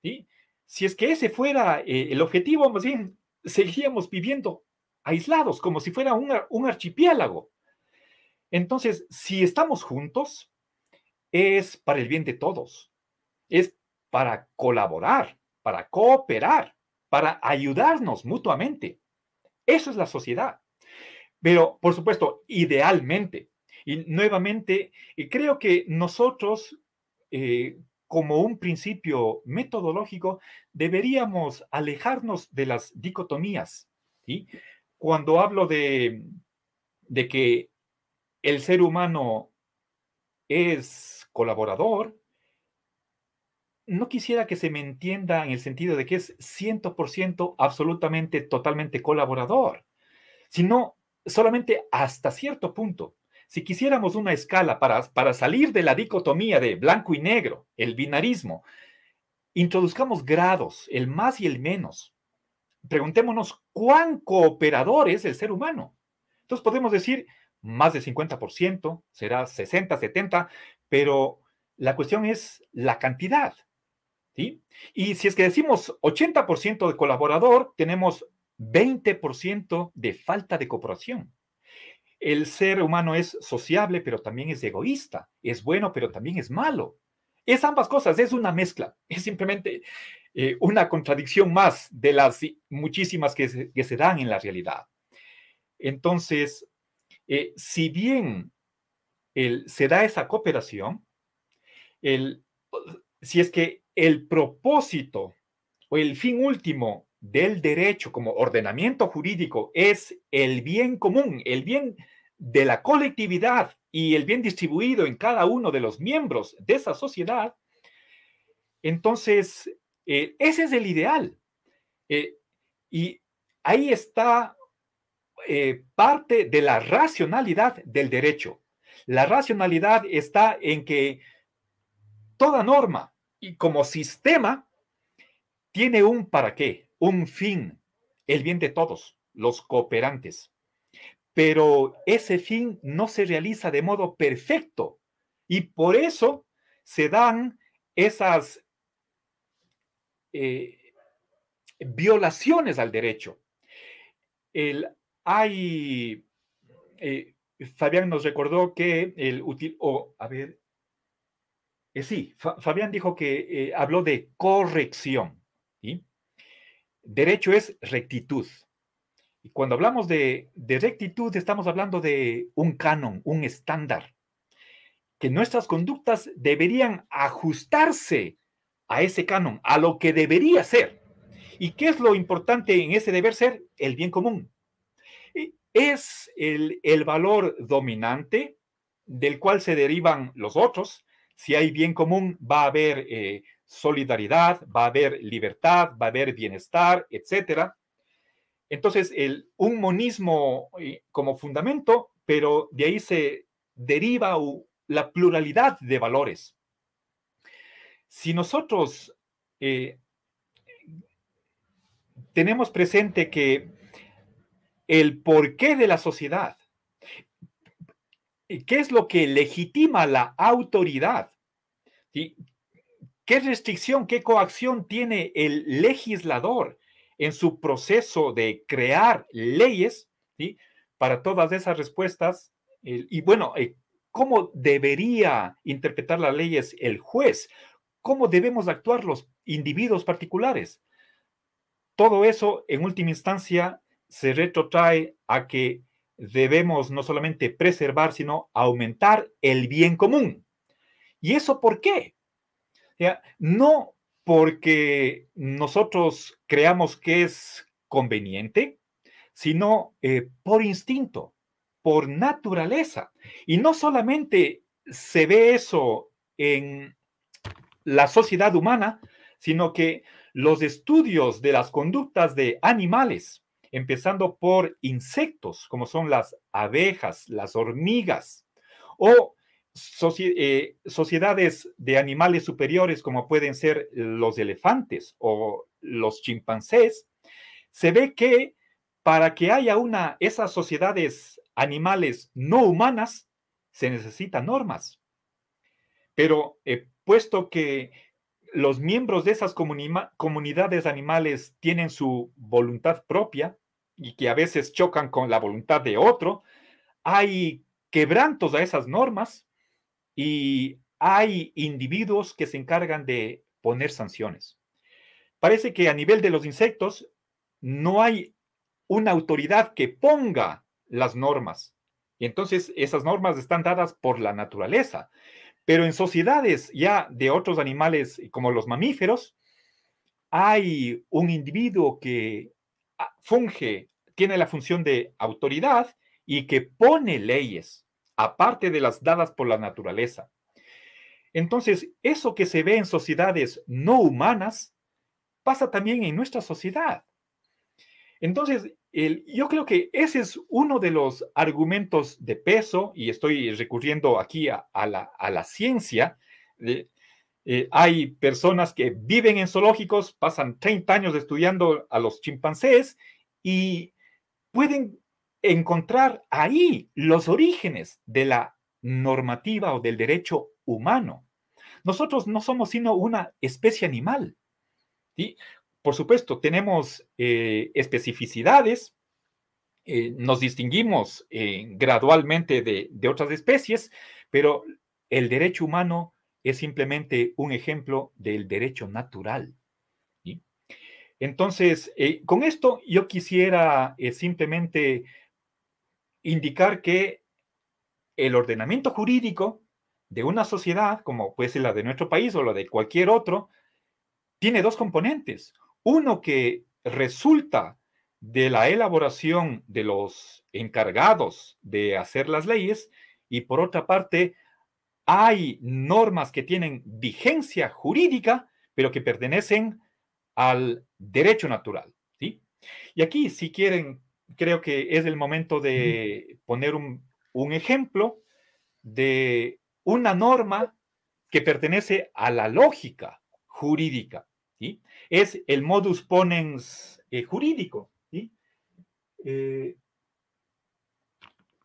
¿Sí? Si es que ese fuera el objetivo, más bien seguiríamos viviendo aislados, como si fuera un archipiélago. Entonces, si estamos juntos, es para el bien de todos. Es para colaborar, para cooperar, para ayudarnos mutuamente. Eso es la sociedad. Pero, por supuesto, idealmente. Y nuevamente, creo que nosotros, como un principio metodológico, deberíamos alejarnos de las dicotomías. ¿Sí? Cuando hablo de que el ser humano es colaborador, no quisiera que se me entienda en el sentido de que es 100% absolutamente, totalmente colaborador, sino solamente hasta cierto punto. Si quisiéramos una escala para salir de la dicotomía de blanco y negro, el binarismo, introduzcamos grados, el más y el menos. Preguntémonos cuán cooperador es el ser humano. Entonces podemos decir más de 50%, será 60, 70, pero la cuestión es la cantidad. ¿Sí? Y si es que decimos 80% de colaborador, tenemos 20% de falta de cooperación. El ser humano es sociable, pero también es egoísta. Es bueno, pero también es malo. Es ambas cosas, es una mezcla. Es simplemente una contradicción más de las muchísimas que se dan en la realidad. Entonces, si bien se da esa cooperación, si es que el propósito o el fin último del derecho como ordenamiento jurídico es el bien común, el bien de la colectividad y el bien distribuido en cada uno de los miembros de esa sociedad, entonces ese es el ideal. Y ahí está parte de la racionalidad del derecho. La racionalidad está en que toda norma y como sistema tiene un para qué, un fin, el bien de todos, los cooperantes. Pero ese fin no se realiza de modo perfecto y por eso se dan esas violaciones al derecho. Hay, Fabián nos recordó que sí, Fabián dijo que habló de corrección. ¿Sí? Derecho es rectitud. Y cuando hablamos de rectitud, estamos hablando de un canon, un estándar, que nuestras conductas deberían ajustarse a ese canon, a lo que debería ser. ¿Y qué es lo importante en ese deber ser? El bien común. Es el valor dominante del cual se derivan los otros. Si hay bien común, va a haber solidaridad, va a haber libertad, va a haber bienestar, etcétera. Entonces, un monismo como fundamento, pero de ahí se deriva la pluralidad de valores. Si nosotros tenemos presente que el porqué de la sociedad, ¿qué es lo que legitima la autoridad? ¿Sí? ¿Qué restricción, qué coacción tiene el legislador en su proceso de crear leyes? ¿Sí? Para todas esas respuestas, y bueno, ¿cómo debería interpretar las leyes el juez? ¿Cómo debemos actuar los individuos particulares? Todo eso, en última instancia, se retrotrae a que debemos no solamente preservar, sino aumentar el bien común. ¿Y eso por qué? No porque nosotros creamos que es conveniente, sino por instinto, por naturaleza. Y no solamente se ve eso en la sociedad humana, sino que los estudios de las conductas de animales, empezando por insectos, como son las abejas, las hormigas, o sociedades de animales superiores, como pueden ser los elefantes o los chimpancés, se ve que para que haya esas sociedades animales no humanas, se necesitan normas. Pero puesto que los miembros de esas comunidades animales tienen su voluntad propia y que a veces chocan con la voluntad de otro, hay quebrantos a esas normas y hay individuos que se encargan de poner sanciones. Parece que a nivel de los insectos no hay una autoridad que ponga las normas. Y entonces esas normas están dadas por la naturaleza. Pero en sociedades ya de otros animales como los mamíferos, hay un individuo que funge, tiene la función de autoridad y que pone leyes, aparte de las dadas por la naturaleza. Entonces, eso que se ve en sociedades no humanas, pasa también en nuestra sociedad. Entonces, yo creo que ese es uno de los argumentos de peso, y estoy recurriendo aquí a la ciencia. Hay personas que viven en zoológicos, pasan 30 años estudiando a los chimpancés y pueden encontrar ahí los orígenes de la normativa o del derecho humano. Nosotros no somos sino una especie animal, ¿sí? Por supuesto, tenemos especificidades, nos distinguimos gradualmente de otras especies, pero el derecho humano es simplemente un ejemplo del derecho natural. ¿Sí? Entonces, con esto yo quisiera simplemente indicar que el ordenamiento jurídico de una sociedad, como puede ser la de nuestro país o la de cualquier otro, tiene dos componentes. Uno que resulta de la elaboración de los encargados de hacer las leyes y por otra parte hay normas que tienen vigencia jurídica pero que pertenecen al derecho natural, ¿sí? Y aquí, si quieren, creo que es el momento de poner un ejemplo de una norma que pertenece a la lógica jurídica, ¿sí? Es el modus ponens jurídico, ¿sí?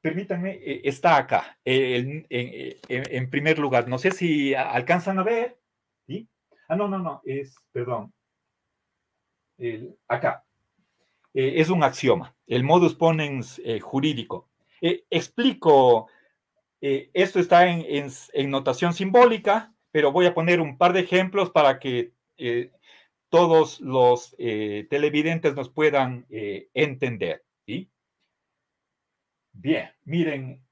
Permítanme, está acá, en primer lugar. No sé si alcanzan a ver, ¿sí? Ah, no, perdón, acá. Es un axioma, el modus ponens jurídico. Explico, esto está en notación simbólica, pero voy a poner un par de ejemplos para que todos los televidentes nos puedan entender, ¿sí? Bien, miren,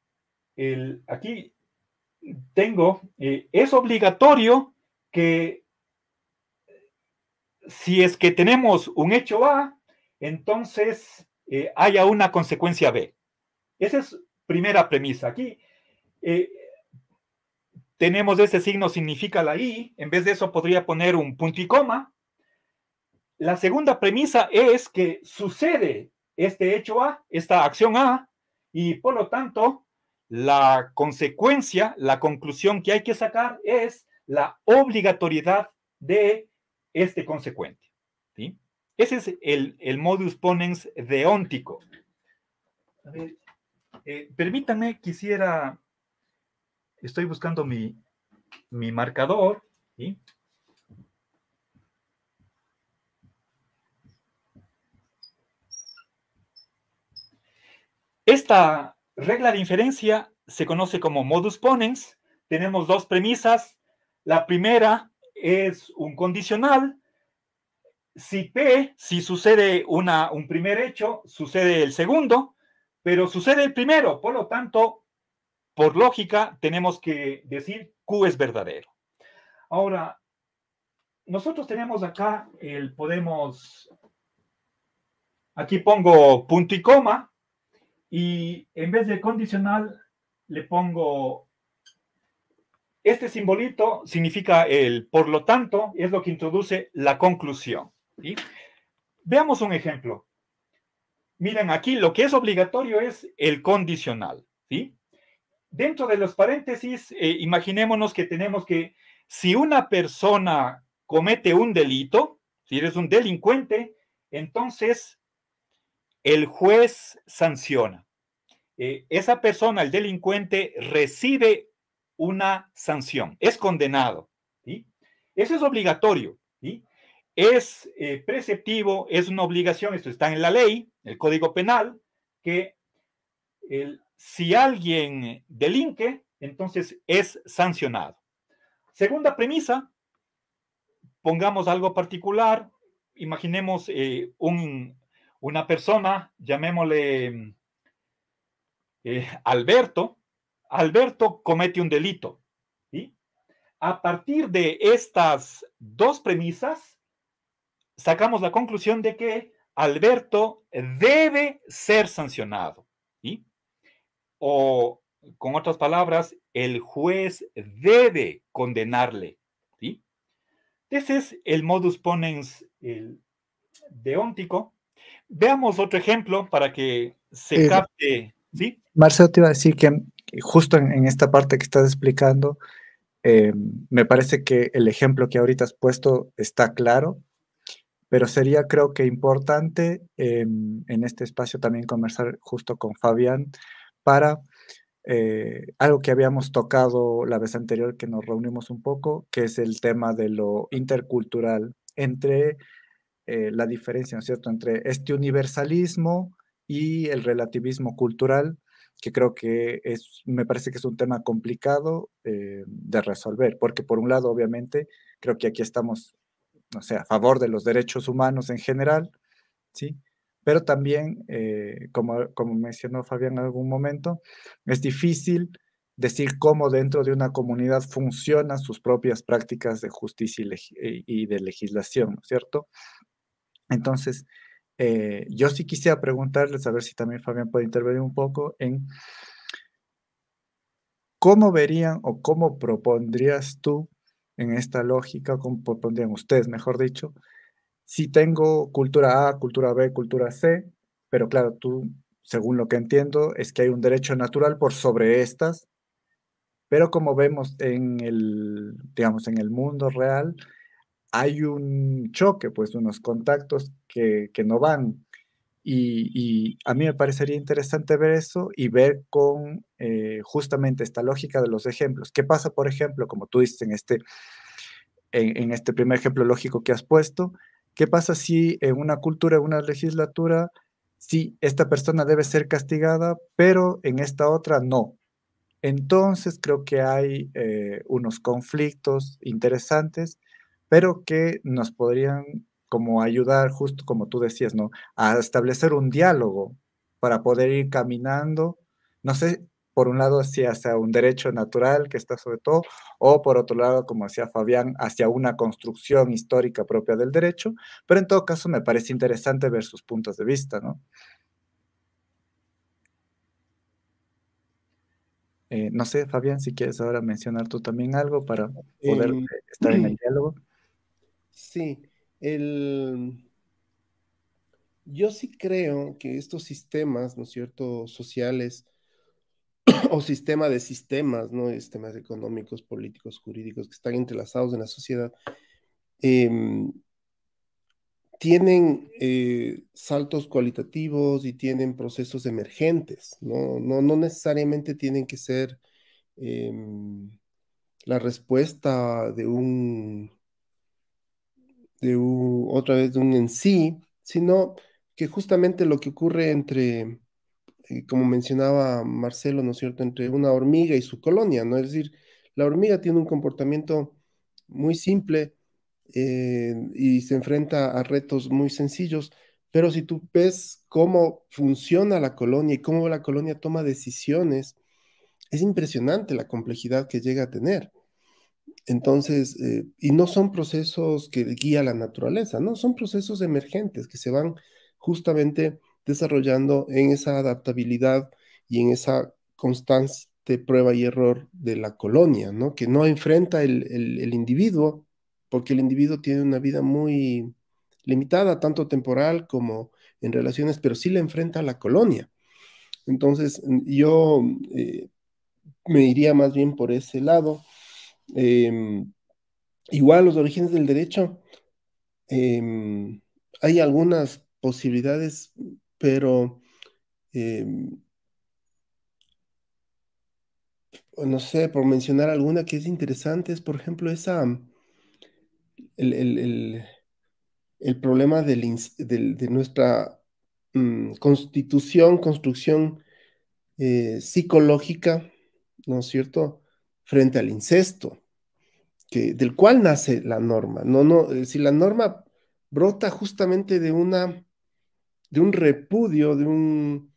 aquí tengo, es obligatorio que si es que tenemos un hecho A, entonces haya una consecuencia B. Esa es primera premisa. Aquí tenemos ese signo, significa la I, en vez de eso podría poner un punto y coma. La segunda premisa es que sucede este hecho A, esta acción A, y por lo tanto, la consecuencia, la conclusión que hay que sacar es la obligatoriedad de este consecuente, ¿sí? Ese es el modus ponens deóntico. A ver, permítanme, estoy buscando mi marcador, ¿sí? Esta regla de inferencia se conoce como modus ponens. Tenemos dos premisas. La primera es un condicional. Si sucede un primer hecho, sucede el segundo, pero sucede el primero. Por lo tanto, por lógica, tenemos que decir Q es verdadero. Ahora, nosotros tenemos acá aquí pongo punto y coma, y en vez de condicional le pongo este simbolito, significa el por lo tanto, es lo que introduce la conclusión, ¿sí? Veamos un ejemplo. Miren, aquí lo que es obligatorio es el condicional, ¿sí? Dentro de los paréntesis, imaginémonos que tenemos que, si una persona comete un delito, si eres un delincuente, entonces el juez sanciona. Esa persona, el delincuente, recibe una sanción, es condenado, ¿sí? Eso es obligatorio, ¿sí? Es preceptivo, es una obligación, esto está en la ley, el Código Penal, que si alguien delinque, entonces es sancionado. Segunda premisa, pongamos algo particular, imaginemos una persona, llamémosle Alberto. Alberto comete un delito, ¿sí? A partir de estas dos premisas, sacamos la conclusión de que Alberto debe ser sancionado, ¿sí? O, con otras palabras, el juez debe condenarle, ¿sí? Ese es el modus ponens deóntico. Veamos otro ejemplo para que se capte, ¿sí? Marcelo, te iba a decir que justo en esta parte que estás explicando, me parece que el ejemplo que ahorita has puesto está claro, pero sería, creo que importante en este espacio también conversar justo con Fabián para algo que habíamos tocado la vez anterior que nos reunimos un poco, que es el tema de lo intercultural entre la diferencia, ¿no es cierto?, entre este universalismo y el relativismo cultural, que creo que me parece que es un tema complicado de resolver, porque por un lado, obviamente, creo que aquí estamos, o sea, a favor de los derechos humanos en general, ¿sí? Pero también, como mencionó Fabián en algún momento, es difícil decir cómo dentro de una comunidad funcionan sus propias prácticas de justicia y de legislación, ¿no es cierto? Entonces, yo sí quisiera preguntarles, a ver si también Fabián puede intervenir un poco en cómo verían o cómo propondrías tú en esta lógica, cómo propondrían ustedes, mejor dicho, si tengo cultura A, cultura B, cultura C, pero claro, tú, según lo que entiendo, es que hay un derecho natural por sobre estas, pero como vemos en el, digamos, en el mundo real, hay un choque, pues unos contactos que no van. Y a mí me parecería interesante ver eso y ver con justamente esta lógica de los ejemplos. ¿Qué pasa, por ejemplo, como tú dices en este primer ejemplo lógico que has puesto? ¿Qué pasa si en una cultura, en una legislatura, si esta persona debe ser castigada, pero en esta otra no? Entonces creo que hay unos conflictos interesantes, pero que nos podrían como ayudar, justo como tú decías, ¿no? A establecer un diálogo para poder ir caminando, no sé, por un lado hacia un derecho natural que está sobre todo, o por otro lado, como decía Fabián, hacia una construcción histórica propia del derecho, pero en todo caso me parece interesante ver sus puntos de vista, ¿no? No sé, Fabián, si quieres ahora mencionar tú también algo para poder Em, estar en el diálogo. sí, yo sí creo que estos sistemas, ¿no es cierto?, sociales o sistema de sistemas, ¿no? Sistemas económicos, políticos, jurídicos que están entrelazados en la sociedad, em, tienen saltos cualitativos y tienen procesos emergentes, ¿no? No necesariamente tienen que ser em, la respuesta otra vez, de un en sí, sino que justamente lo que ocurre entre, como mencionaba Marcelo, ¿no es cierto?, entre una hormiga y su colonia, ¿no? Es decir, la hormiga tiene un comportamiento muy simple y se enfrenta a retos muy sencillos, pero si tú ves cómo funciona la colonia y cómo la colonia toma decisiones, es impresionante la complejidad que llega a tener. Entonces, y no son procesos que guía la naturaleza, no, son procesos emergentes que se van justamente desarrollando en esa adaptabilidad y en esa constante prueba y error de la colonia, ¿no? Que no enfrenta el individuo, porque el individuo tiene una vida muy limitada, tanto temporal como en relaciones, pero sí le enfrenta a la colonia. Entonces, yo me iría más bien por ese lado. Em, Igual los orígenes del derecho, em, hay algunas posibilidades, pero em, no sé, por mencionar alguna que es interesante, es por ejemplo el, el- el- el problema de nuestra constitución, construcción psicológica, ¿no es cierto?, frente al incesto, del cual nace la norma. No, si la norma brota justamente de un repudio, de un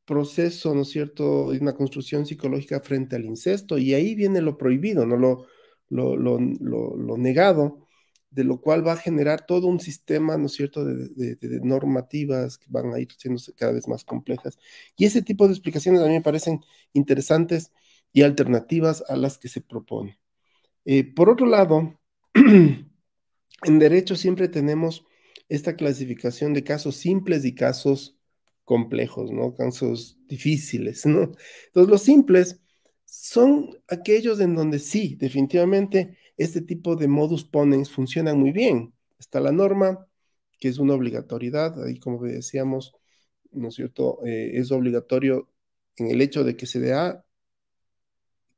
proceso, ¿no es cierto?, de una construcción psicológica frente al incesto, y ahí viene lo prohibido, ¿no? Lo negado, de lo cual va a generar todo un sistema, ¿no es cierto?, de normativas que van a ir siendo cada vez más complejas. Y ese tipo de explicaciones a mí me parecen interesantes y alternativas a las que se propone. Por otro lado, en derecho siempre tenemos esta clasificación de casos simples y casos complejos, ¿no? Casos difíciles, ¿no? Entonces, los simples son aquellos en donde sí, definitivamente, este tipo de modus ponens funcionan muy bien. Está la norma, que es una obligatoriedad, ahí como decíamos, ¿no es cierto? Es obligatorio en el hecho de que se dé A,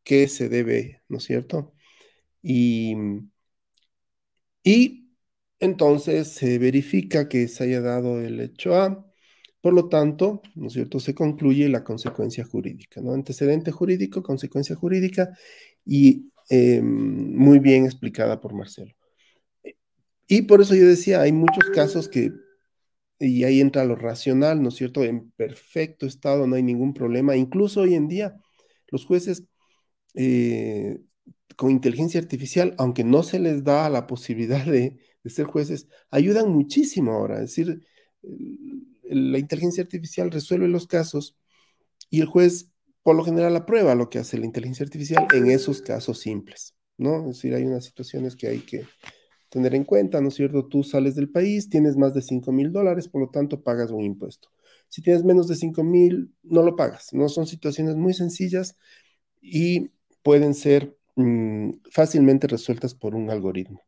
que se debe, ¿no es cierto? Y Y entonces se verifica que se haya dado el hecho A, por lo tanto, ¿no es cierto?, se concluye la consecuencia jurídica, ¿no? Antecedente jurídico, consecuencia jurídica, y muy bien explicada por Marcelo. Y por eso yo decía, hay muchos casos y ahí entra lo racional, ¿no es cierto?, en perfecto estado, no hay ningún problema. Incluso hoy en día, los jueces eh, con inteligencia artificial, aunque no se les da la posibilidad de ser jueces, ayudan muchísimo ahora. Es decir, la inteligencia artificial resuelve los casos y el juez, por lo general, aprueba lo que hace la inteligencia artificial en esos casos simples, ¿no? Es decir, hay unas situaciones que hay que tener en cuenta, ¿no es cierto? Tú sales del país, tienes más de $5,000, por lo tanto pagas un impuesto. Si tienes menos de 5,000, no lo pagas, ¿no? Son situaciones muy sencillas y pueden ser fácilmente resueltas por un algoritmo.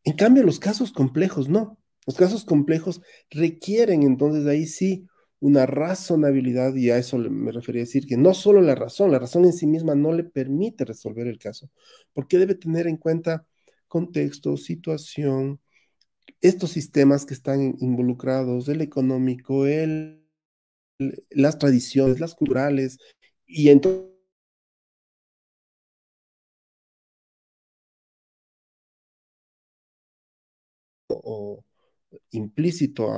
En cambio, los casos complejos no. Los casos complejos requieren entonces ahí sí una razonabilidad, y a eso me refería a decir que no solo la razón en sí misma no le permite resolver el caso, porque debe tener en cuenta contexto, situación, estos sistemas que están involucrados, el económico, las tradiciones, las culturales, y entonces o implícito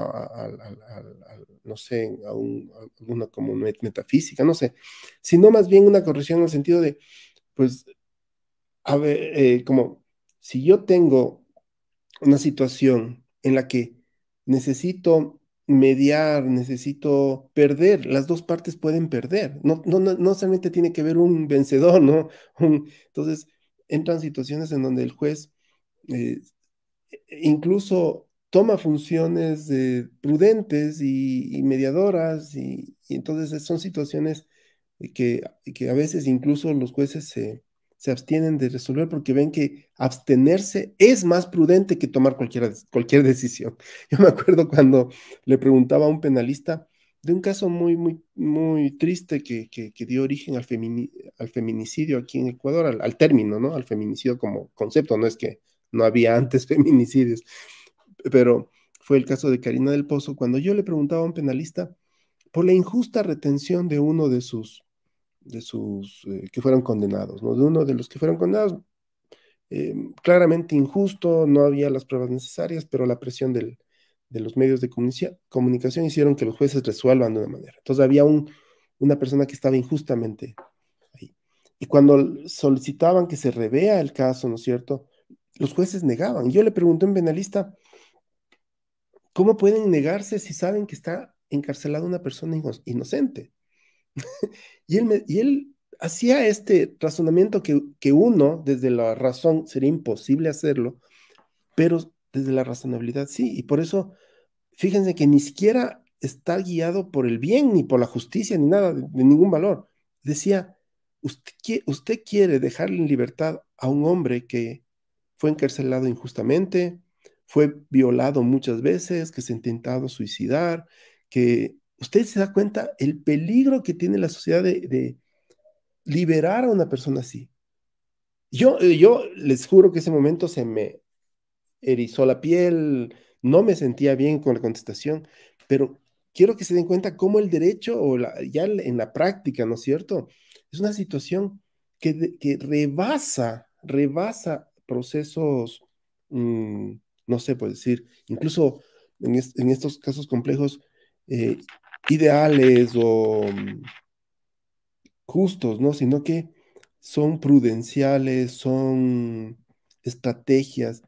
no sé, alguna como metafísica, no sé, sino más bien una corrección en el sentido de, pues, a ver, como si yo tengo una situación en la que necesito mediar, necesito perder, las dos partes pueden perder, no solamente tiene que haber un vencedor, ¿no? Entonces, entran situaciones en donde el juez eh, incluso toma funciones prudentes y mediadoras, y entonces son situaciones que a veces incluso los jueces se abstienen de resolver porque ven que abstenerse es más prudente que tomar cualquier decisión. Yo me acuerdo cuando le preguntaba a un penalista de un caso muy, muy, muy triste que dio origen al feminicidio aquí en Ecuador, al término, ¿no? Al feminicidio como concepto, no es que no había antes feminicidios, pero fue el caso de Karina del Pozo, cuando yo le preguntaba a un penalista por la injusta retención de uno de sus que fueron condenados, ¿no? De uno de los que fueron condenados, claramente injusto, no había las pruebas necesarias, pero la presión de los medios de comunicación hicieron que los jueces resuelvan de una manera. Entonces había una persona que estaba injustamente ahí. Y cuando solicitaban que se revea el caso, ¿no es cierto? Los jueces negaban. Yo le pregunté a un penalista, ¿cómo pueden negarse si saben que está encarcelada una persona inocente? Y él hacía este razonamiento que uno, desde la razón, sería imposible hacerlo, pero desde la razonabilidad sí. Y por eso, fíjense que ni siquiera está guiado por el bien, ni por la justicia, ni nada, de ningún valor. Decía, usted quiere dejarle en libertad a un hombre que fue encarcelado injustamente, fue violado muchas veces, que se ha intentado suicidar, que usted se da cuenta el peligro que tiene la sociedad de liberar a una persona así. Yo les juro que ese momento se me erizó la piel, no me sentía bien con la contestación, pero quiero que se den cuenta cómo el derecho, ya en la práctica, ¿no es cierto? Es una situación que rebasa procesos, mm, no sé, puedo decir, incluso en estos casos complejos, eh, ideales o justos, ¿no? Sino que son prudenciales, son estrategias.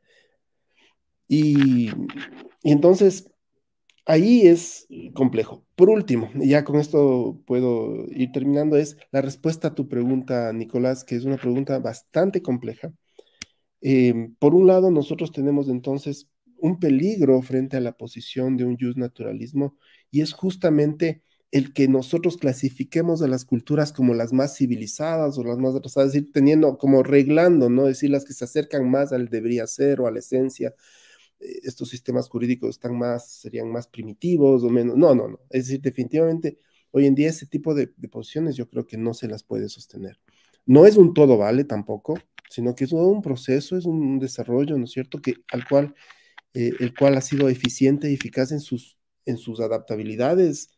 Y, y entonces ahí es complejo. Por último, y ya con esto puedo ir terminando, es la respuesta a tu pregunta, Nicolás, que es una pregunta bastante compleja. Por un lado, nosotros tenemos entonces un peligro frente a la posición de un justnaturalismo, y es justamente el que nosotros clasifiquemos a las culturas como las más civilizadas o las más atrasadas, es decir, teniendo como reglando, ¿no? Es decir, las que se acercan más al debería ser o a la esencia. Estos sistemas jurídicos serían más primitivos o menos. No, no, no. Es decir, definitivamente hoy en día ese tipo de posiciones yo creo que no se las puede sostener. No es un todo vale tampoco, sino que es un proceso, es un desarrollo, ¿no es cierto?, el cual ha sido eficiente y eficaz en sus adaptabilidades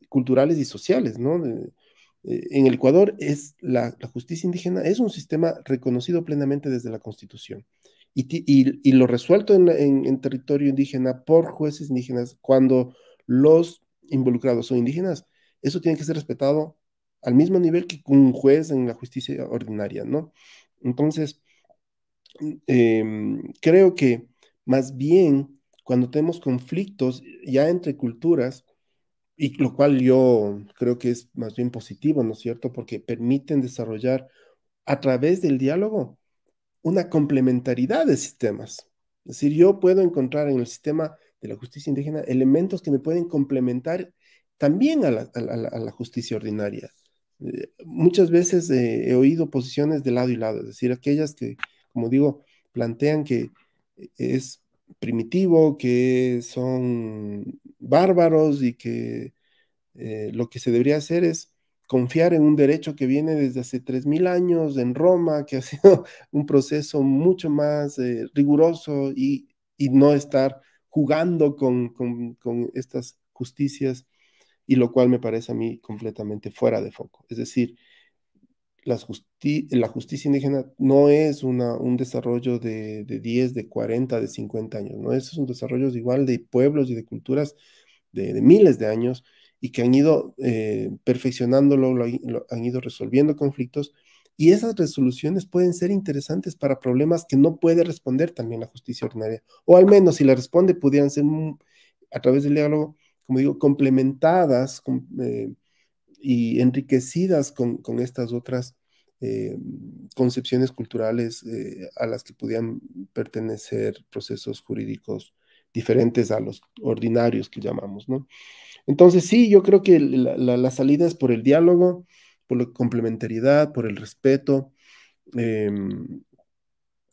culturales y sociales, ¿no? En el Ecuador la justicia indígena es un sistema reconocido plenamente desde la Constitución. Y lo resuelto en territorio indígena por jueces indígenas, cuando los involucrados son indígenas, eso tiene que ser respetado al mismo nivel que un juez en la justicia ordinaria, ¿no? Entonces, creo que más bien cuando tenemos conflictos ya entre culturas, y lo cual yo creo que es más bien positivo, ¿no es cierto? Porque permiten desarrollar a través del diálogo una complementariedad de sistemas. Es decir, yo puedo encontrar en el sistema de la justicia indígena elementos que me pueden complementar también a la justicia ordinaria. Muchas veces he oído posiciones de lado y lado, es decir, aquellas que, como digo, plantean que es primitivo, que son bárbaros y que lo que se debería hacer es confiar en un derecho que viene desde hace 3000 años en Roma, que ha sido un proceso mucho más riguroso y no estar jugando con estas justicias, y lo cual me parece a mí completamente fuera de foco. Es decir, la justicia indígena no es un desarrollo de 10, de 40, de 50 años, ¿no? Es un desarrollo igual de pueblos y de culturas de miles de años y que han ido perfeccionándolo, han ido resolviendo conflictos, y esas resoluciones pueden ser interesantes para problemas que no puede responder también la justicia ordinaria, o al menos si la responde pudieran ser a través del diálogo, como digo, complementadas y enriquecidas con estas otras eh, concepciones culturales a las que podían pertenecer procesos jurídicos diferentes a los ordinarios que llamamos, ¿no? Entonces, sí, yo creo que la salida es por el diálogo, por la complementariedad, por el respeto, eh,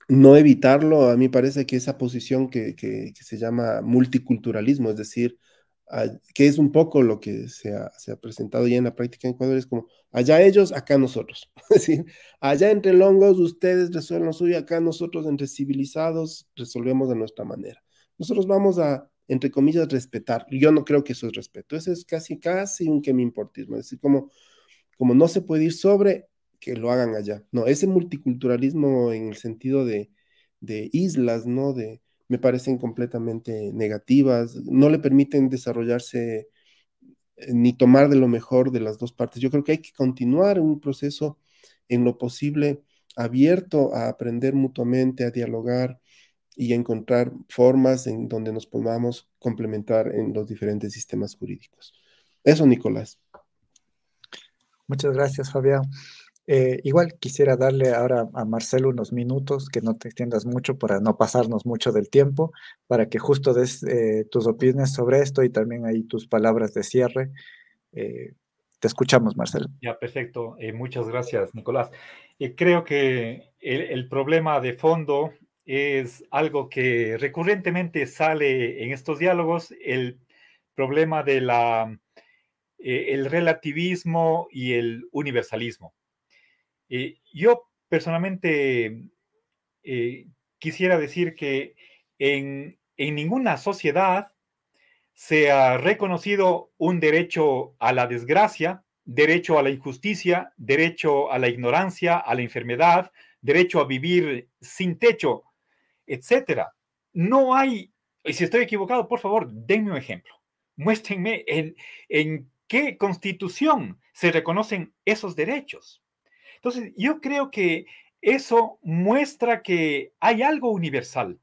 no evitarlo. A mí parece que esa posición que se llama multiculturalismo, es decir, que es un poco lo que se ha presentado ya en la práctica en Ecuador, es como allá ellos, acá nosotros. Es decir, allá entre longos ustedes resuelven lo suyo, acá nosotros entre civilizados resolvemos de nuestra manera. Nosotros vamos a, entre comillas, respetar. Yo no creo que eso es respeto, eso es casi un que me importismo, es decir, como no se puede ir sobre, que lo hagan allá. No, ese multiculturalismo en el sentido de islas, ¿no? Me parecen completamente negativas, no le permiten desarrollarse ni tomar de lo mejor de las dos partes. Yo creo que hay que continuar un proceso en lo posible abierto a aprender mutuamente, a dialogar y a encontrar formas en donde nos podamos complementar en los diferentes sistemas jurídicos. Eso, Nicolás. Muchas gracias, Fabián. Igual quisiera darle ahora a Marcelo unos minutos, que no te extiendas mucho para no pasarnos mucho del tiempo, para que justo des tus opiniones sobre esto y también ahí tus palabras de cierre. Eh, Te escuchamos, Marcelo. Ya, perfecto. Muchas gracias, Nicolás. Creo que el problema de fondo es algo que recurrentemente sale en estos diálogos, el problema de el relativismo y el universalismo. Yo personalmente quisiera decir que en ninguna sociedad se ha reconocido un derecho a la desgracia, derecho a la injusticia, derecho a la ignorancia, a la enfermedad, derecho a vivir sin techo, etcétera. No hay, y si estoy equivocado, por favor, denme un ejemplo. Muéstrenme en qué constitución se reconocen esos derechos. Entonces, yo creo que eso muestra que hay algo universal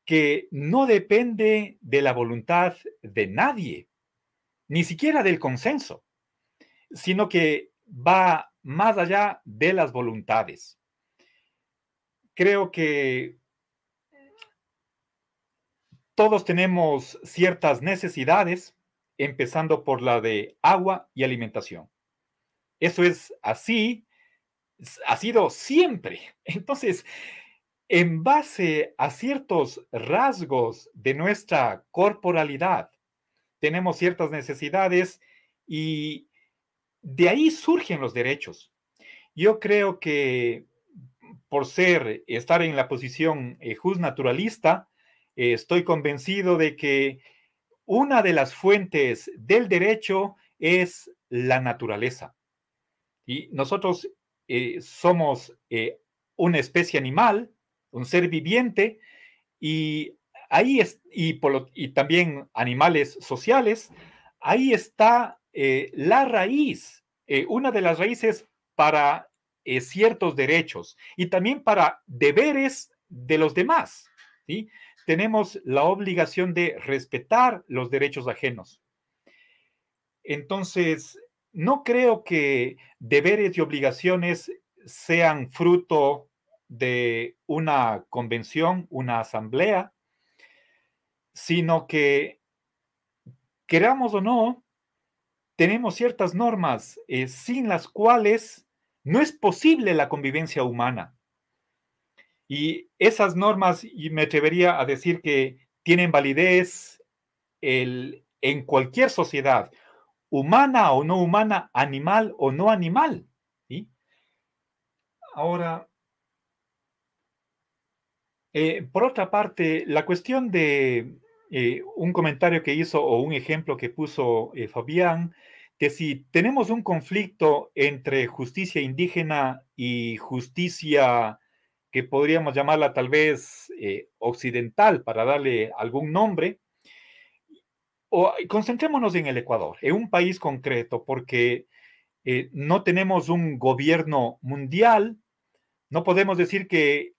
que no depende de la voluntad de nadie, ni siquiera del consenso, sino que va más allá de las voluntades. Creo que todos tenemos ciertas necesidades, empezando por la de agua y alimentación. Eso es así, ha sido siempre. Entonces, en base a ciertos rasgos de nuestra corporalidad, tenemos ciertas necesidades y de ahí surgen los derechos. Yo creo que por estar en la posición justnaturalista, estoy convencido de que una de las fuentes del derecho es la naturaleza. Y nosotros somos una especie animal, un ser viviente, y ahí y también animales sociales, ahí está la raíz, una de las raíces para ciertos derechos y también para deberes de los demás, ¿sí? Tenemos la obligación de respetar los derechos ajenos. Entonces, no creo que deberes y obligaciones sean fruto de una convención, una asamblea, sino que, queramos o no, tenemos ciertas normas sin las cuales no es posible la convivencia humana. Y esas normas, y me atrevería a decir que tienen validez en cualquier sociedad, humana o no humana, animal o no animal. ¿Sí? Ahora, por otra parte, la cuestión de un comentario que hizo o un ejemplo que puso Fabián, que si tenemos un conflicto entre justicia indígena y justicia que podríamos llamarla tal vez occidental para darle algún nombre, o concentrémonos en el Ecuador, en un país concreto, porque no tenemos un gobierno mundial, no podemos decir que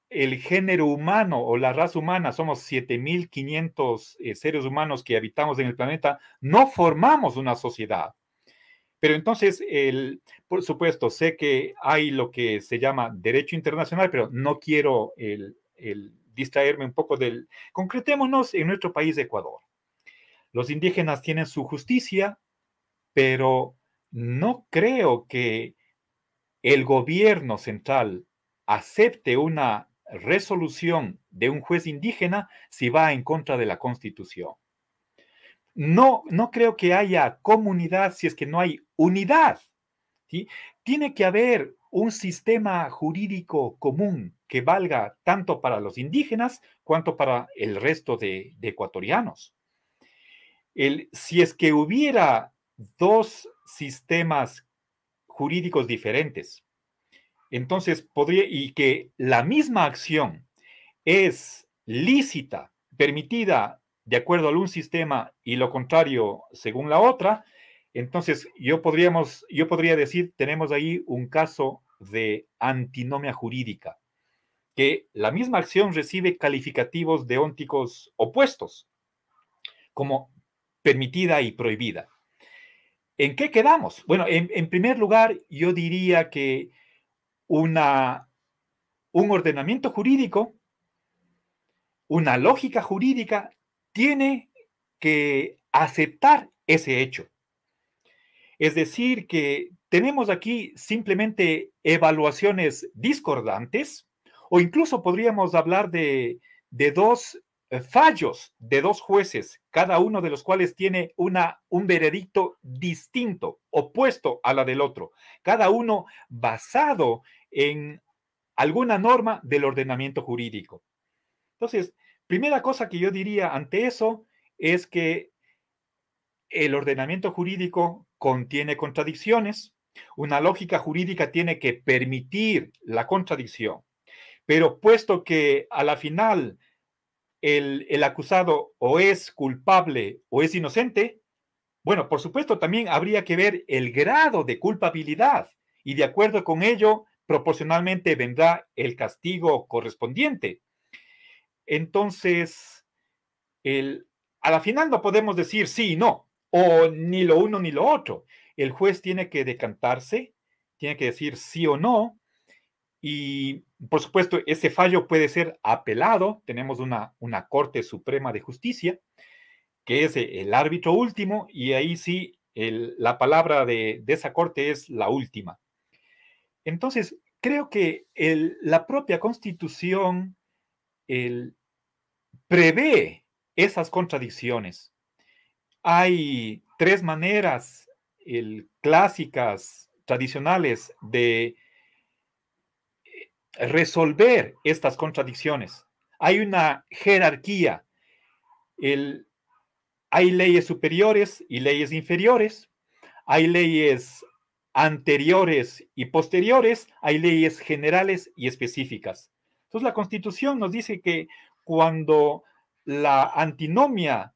el género humano o la raza humana, somos 7.500 seres humanos que habitamos en el planeta, no formamos una sociedad. Pero entonces, por supuesto, sé que hay lo que se llama derecho internacional, pero no quiero distraerme un poco del... Concretémonos en nuestro país, Ecuador. Los indígenas tienen su justicia, pero no creo que el gobierno central acepte una resolución de un juez indígena si va en contra de la Constitución. No creo que haya comunidad si es que no hay unidad. ¿Sí? Tiene que haber un sistema jurídico común que valga tanto para los indígenas cuanto para el resto de ecuatorianos. Si es que hubiera dos sistemas jurídicos diferentes, entonces podría, y que la misma acción es lícita, permitida de acuerdo a un sistema y lo contrario según la otra, entonces yo podría decir, tenemos ahí un caso de antinomia jurídica, que la misma acción recibe calificativos deónticos opuestos, como permitida y prohibida. ¿En qué quedamos? Bueno, en primer lugar, yo diría que un ordenamiento jurídico, una lógica jurídica, tiene que aceptar ese hecho. Es decir, que tenemos aquí simplemente evaluaciones discordantes, o incluso podríamos hablar de dos fallos de dos jueces, cada uno de los cuales tiene un veredicto distinto, opuesto a la del otro, cada uno basado en alguna norma del ordenamiento jurídico. Entonces, primera cosa que yo diría ante eso es que el ordenamiento jurídico contiene contradicciones, una lógica jurídica tiene que permitir la contradicción, pero puesto que a la final el acusado o es culpable o es inocente, bueno, por supuesto también habría que ver el grado de culpabilidad y de acuerdo con ello, proporcionalmente vendrá el castigo correspondiente. Entonces, a la final no podemos decir sí y no, o ni lo uno ni lo otro. El juez tiene que decantarse, tiene que decir sí o no, y por supuesto ese fallo puede ser apelado. Tenemos una Corte Suprema de Justicia, que es el árbitro último, y ahí sí la palabra de esa corte es la última. Entonces, creo que la propia Constitución prevé esas contradicciones. Hay tres maneras clásicas, tradicionales, de resolver estas contradicciones. Hay una jerarquía. Hay leyes superiores y leyes inferiores. Hay leyes anteriores y posteriores. Hay leyes generales y específicas. Entonces, la Constitución nos dice que cuando la antinomia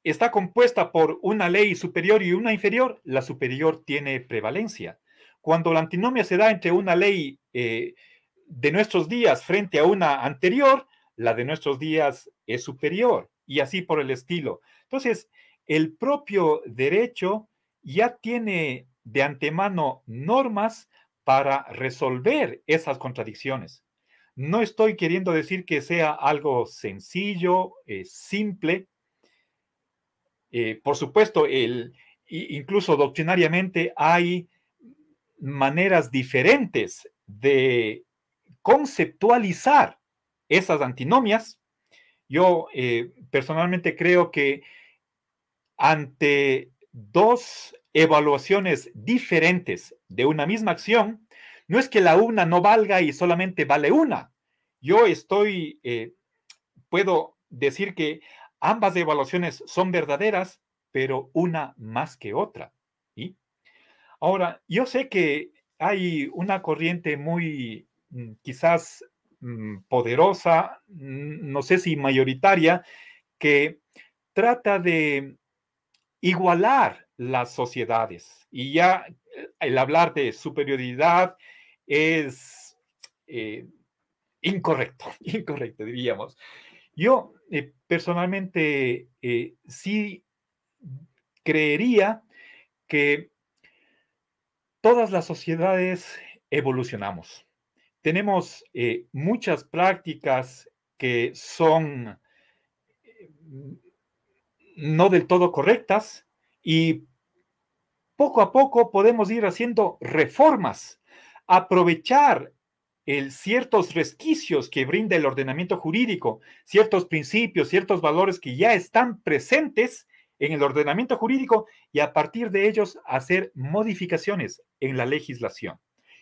está compuesta por una ley superior y una inferior, la superior tiene prevalencia. Cuando la antinomia se da entre una ley de nuestros días frente a una anterior, la de nuestros días es superior, y así por el estilo. Entonces, el propio derecho ya tiene de antemano normas para resolver esas contradicciones. No estoy queriendo decir que sea algo sencillo, simple, Por supuesto, incluso doctrinariamente hay maneras diferentes de conceptualizar esas antinomias. Yo personalmente creo que ante dos evaluaciones diferentes de una misma acción, no es que la una no valga y solamente vale una. Yo puedo decir que ambas evaluaciones son verdaderas, pero una más que otra. ¿Sí? Ahora, yo sé que hay una corriente muy, quizás poderosa, no sé si mayoritaria, que trata de igualar las sociedades. Y ya el hablar de superioridad es incorrecto, diríamos. Yo personalmente sí creería que todas las sociedades evolucionamos. Tenemos muchas prácticas que son no del todo correctas y poco a poco podemos ir haciendo reformas, aprovechar ciertos resquicios que brinda el ordenamiento jurídico, ciertos principios, ciertos valores que ya están presentes en el ordenamiento jurídico y a partir de ellos hacer modificaciones en la legislación.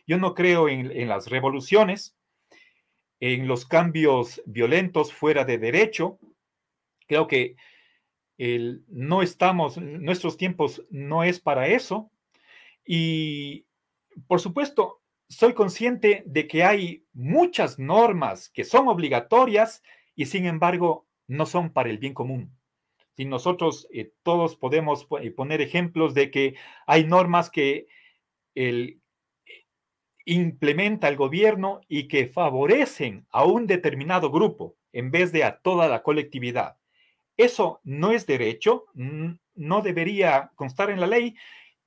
Yo no creo en las revoluciones, en los cambios violentos fuera de derecho. Creo que nuestros tiempos no es para eso. Y, por supuesto, soy consciente de que hay muchas normas que son obligatorias y, sin embargo, no son para el bien común. Si nosotros todos podemos poner ejemplos de que hay normas que implementa el gobierno y que favorecen a un determinado grupo en vez de a toda la colectividad. Eso no es derecho, no debería constar en la ley,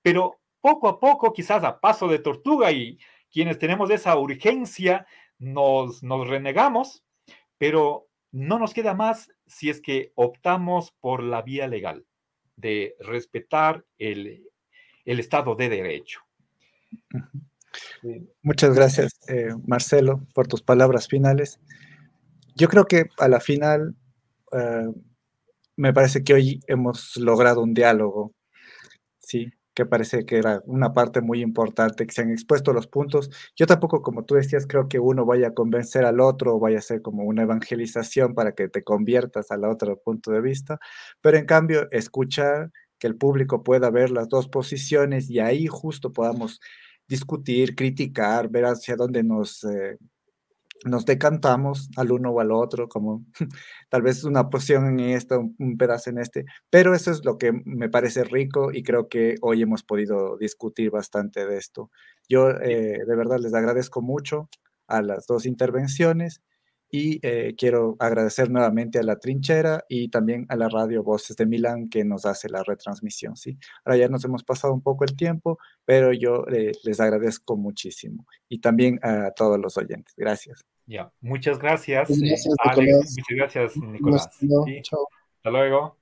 pero poco a poco, quizás a paso de tortuga, y quienes tenemos esa urgencia nos renegamos, pero no nos queda más si es que optamos por la vía legal de respetar el Estado de Derecho. Muchas gracias, Marcelo, por tus palabras finales. Yo creo que a la final me parece que hoy hemos logrado un diálogo, sí, que parece que era una parte muy importante, que se han expuesto los puntos. Yo tampoco, como tú decías, creo que uno vaya a convencer al otro o vaya a ser como una evangelización para que te conviertas al otro punto de vista, pero en cambio escuchar, que el público pueda ver las dos posiciones y ahí justo podamos discutir, criticar, ver hacia dónde nos decantamos al uno o al otro, como tal vez una posición en esto, un pedazo en este, pero eso es lo que me parece rico y creo que hoy hemos podido discutir bastante de esto. Yo de verdad les agradezco mucho a las dos intervenciones y quiero agradecer nuevamente a La Trinchera y también a la radio Voces de Milán que nos hace la retransmisión, ¿sí? Ahora ya nos hemos pasado un poco el tiempo, pero yo les agradezco muchísimo y también a todos los oyentes. Gracias. Ya, muchas gracias, Gracias, Alex. Nicolás. Muchas gracias, Nicolás. No, Sí. chao. Hasta luego.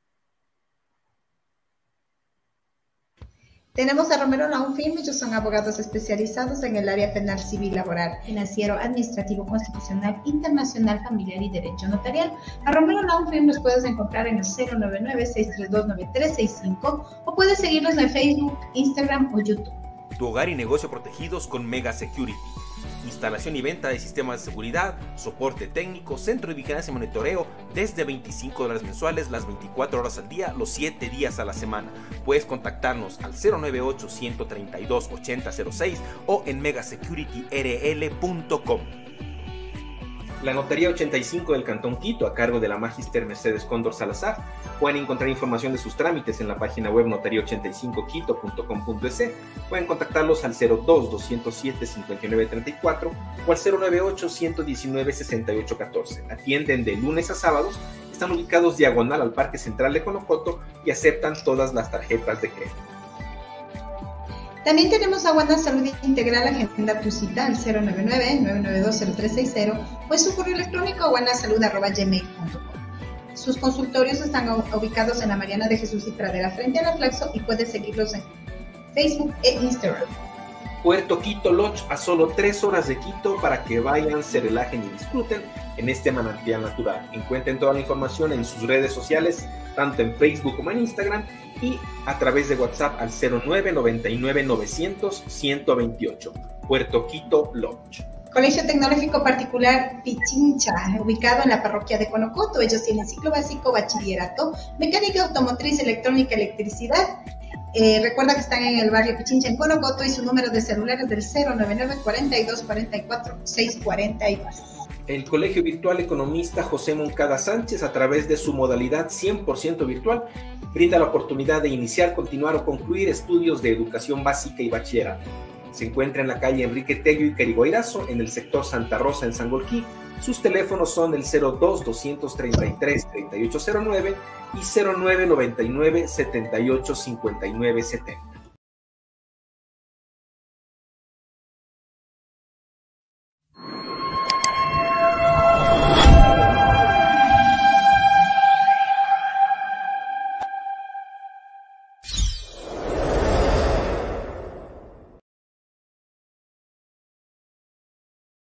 Tenemos a Romero Naunfim, ellos son abogados especializados en el área penal, civil, laboral, financiero, administrativo, constitucional, internacional, familiar y derecho notarial. A Romero Naunfim los puedes encontrar en el 099-632-9365 o puedes seguirlos en Facebook, Instagram o YouTube. Tu hogar y negocio protegidos con Mega Security. Instalación y venta de sistemas de seguridad, soporte técnico, centro de vigilancia y monitoreo desde $25 mensuales las 24 horas al día, los 7 días a la semana. Puedes contactarnos al 098-132-8006 o en megasecurityrl.com. La Notaría 85 del Cantón Quito, a cargo de la Magister Mercedes Cóndor Salazar. Pueden encontrar información de sus trámites en la página web notaria85quito.com.es. Pueden contactarlos al 02-207-5934 o al 098-119-6814. Atienden de lunes a sábados, están ubicados diagonal al Parque Central de Conocoto y aceptan todas las tarjetas de crédito. También tenemos a Buena Salud Integral, agenda tu cita al 099-992-0360 o en su correo electrónico buenasalud@gmail.com. Sus consultorios están ubicados en la Mariana de Jesús y Pradera frente a la Flaxo y puedes seguirlos en Facebook e Instagram. Puerto Quito Lodge, a solo 3 horas de Quito, para que vayan, se relajen y disfruten en este manantial natural. Encuentren toda la información en sus redes sociales, tanto en Facebook como en Instagram, y a través de WhatsApp al 0999-900-128. Puerto Quito Lodge. Colegio Tecnológico Particular Pichincha, ubicado en la parroquia de Conocoto. Ellos tienen ciclo básico, bachillerato, mecánica automotriz, electrónica, electricidad. Recuerda que están en el barrio Pichincha, en Conocoto, y su número de celular es del 099-4244-642. El Colegio Virtual Economista José Moncada Sánchez, a través de su modalidad 100% virtual, brinda la oportunidad de iniciar, continuar o concluir estudios de educación básica y bachillerato. Se encuentra en la calle Enrique Tello y Carigoirazo, en el sector Santa Rosa, en Sangolquí. Sus teléfonos son el 02-233-3809 y 0999-785970.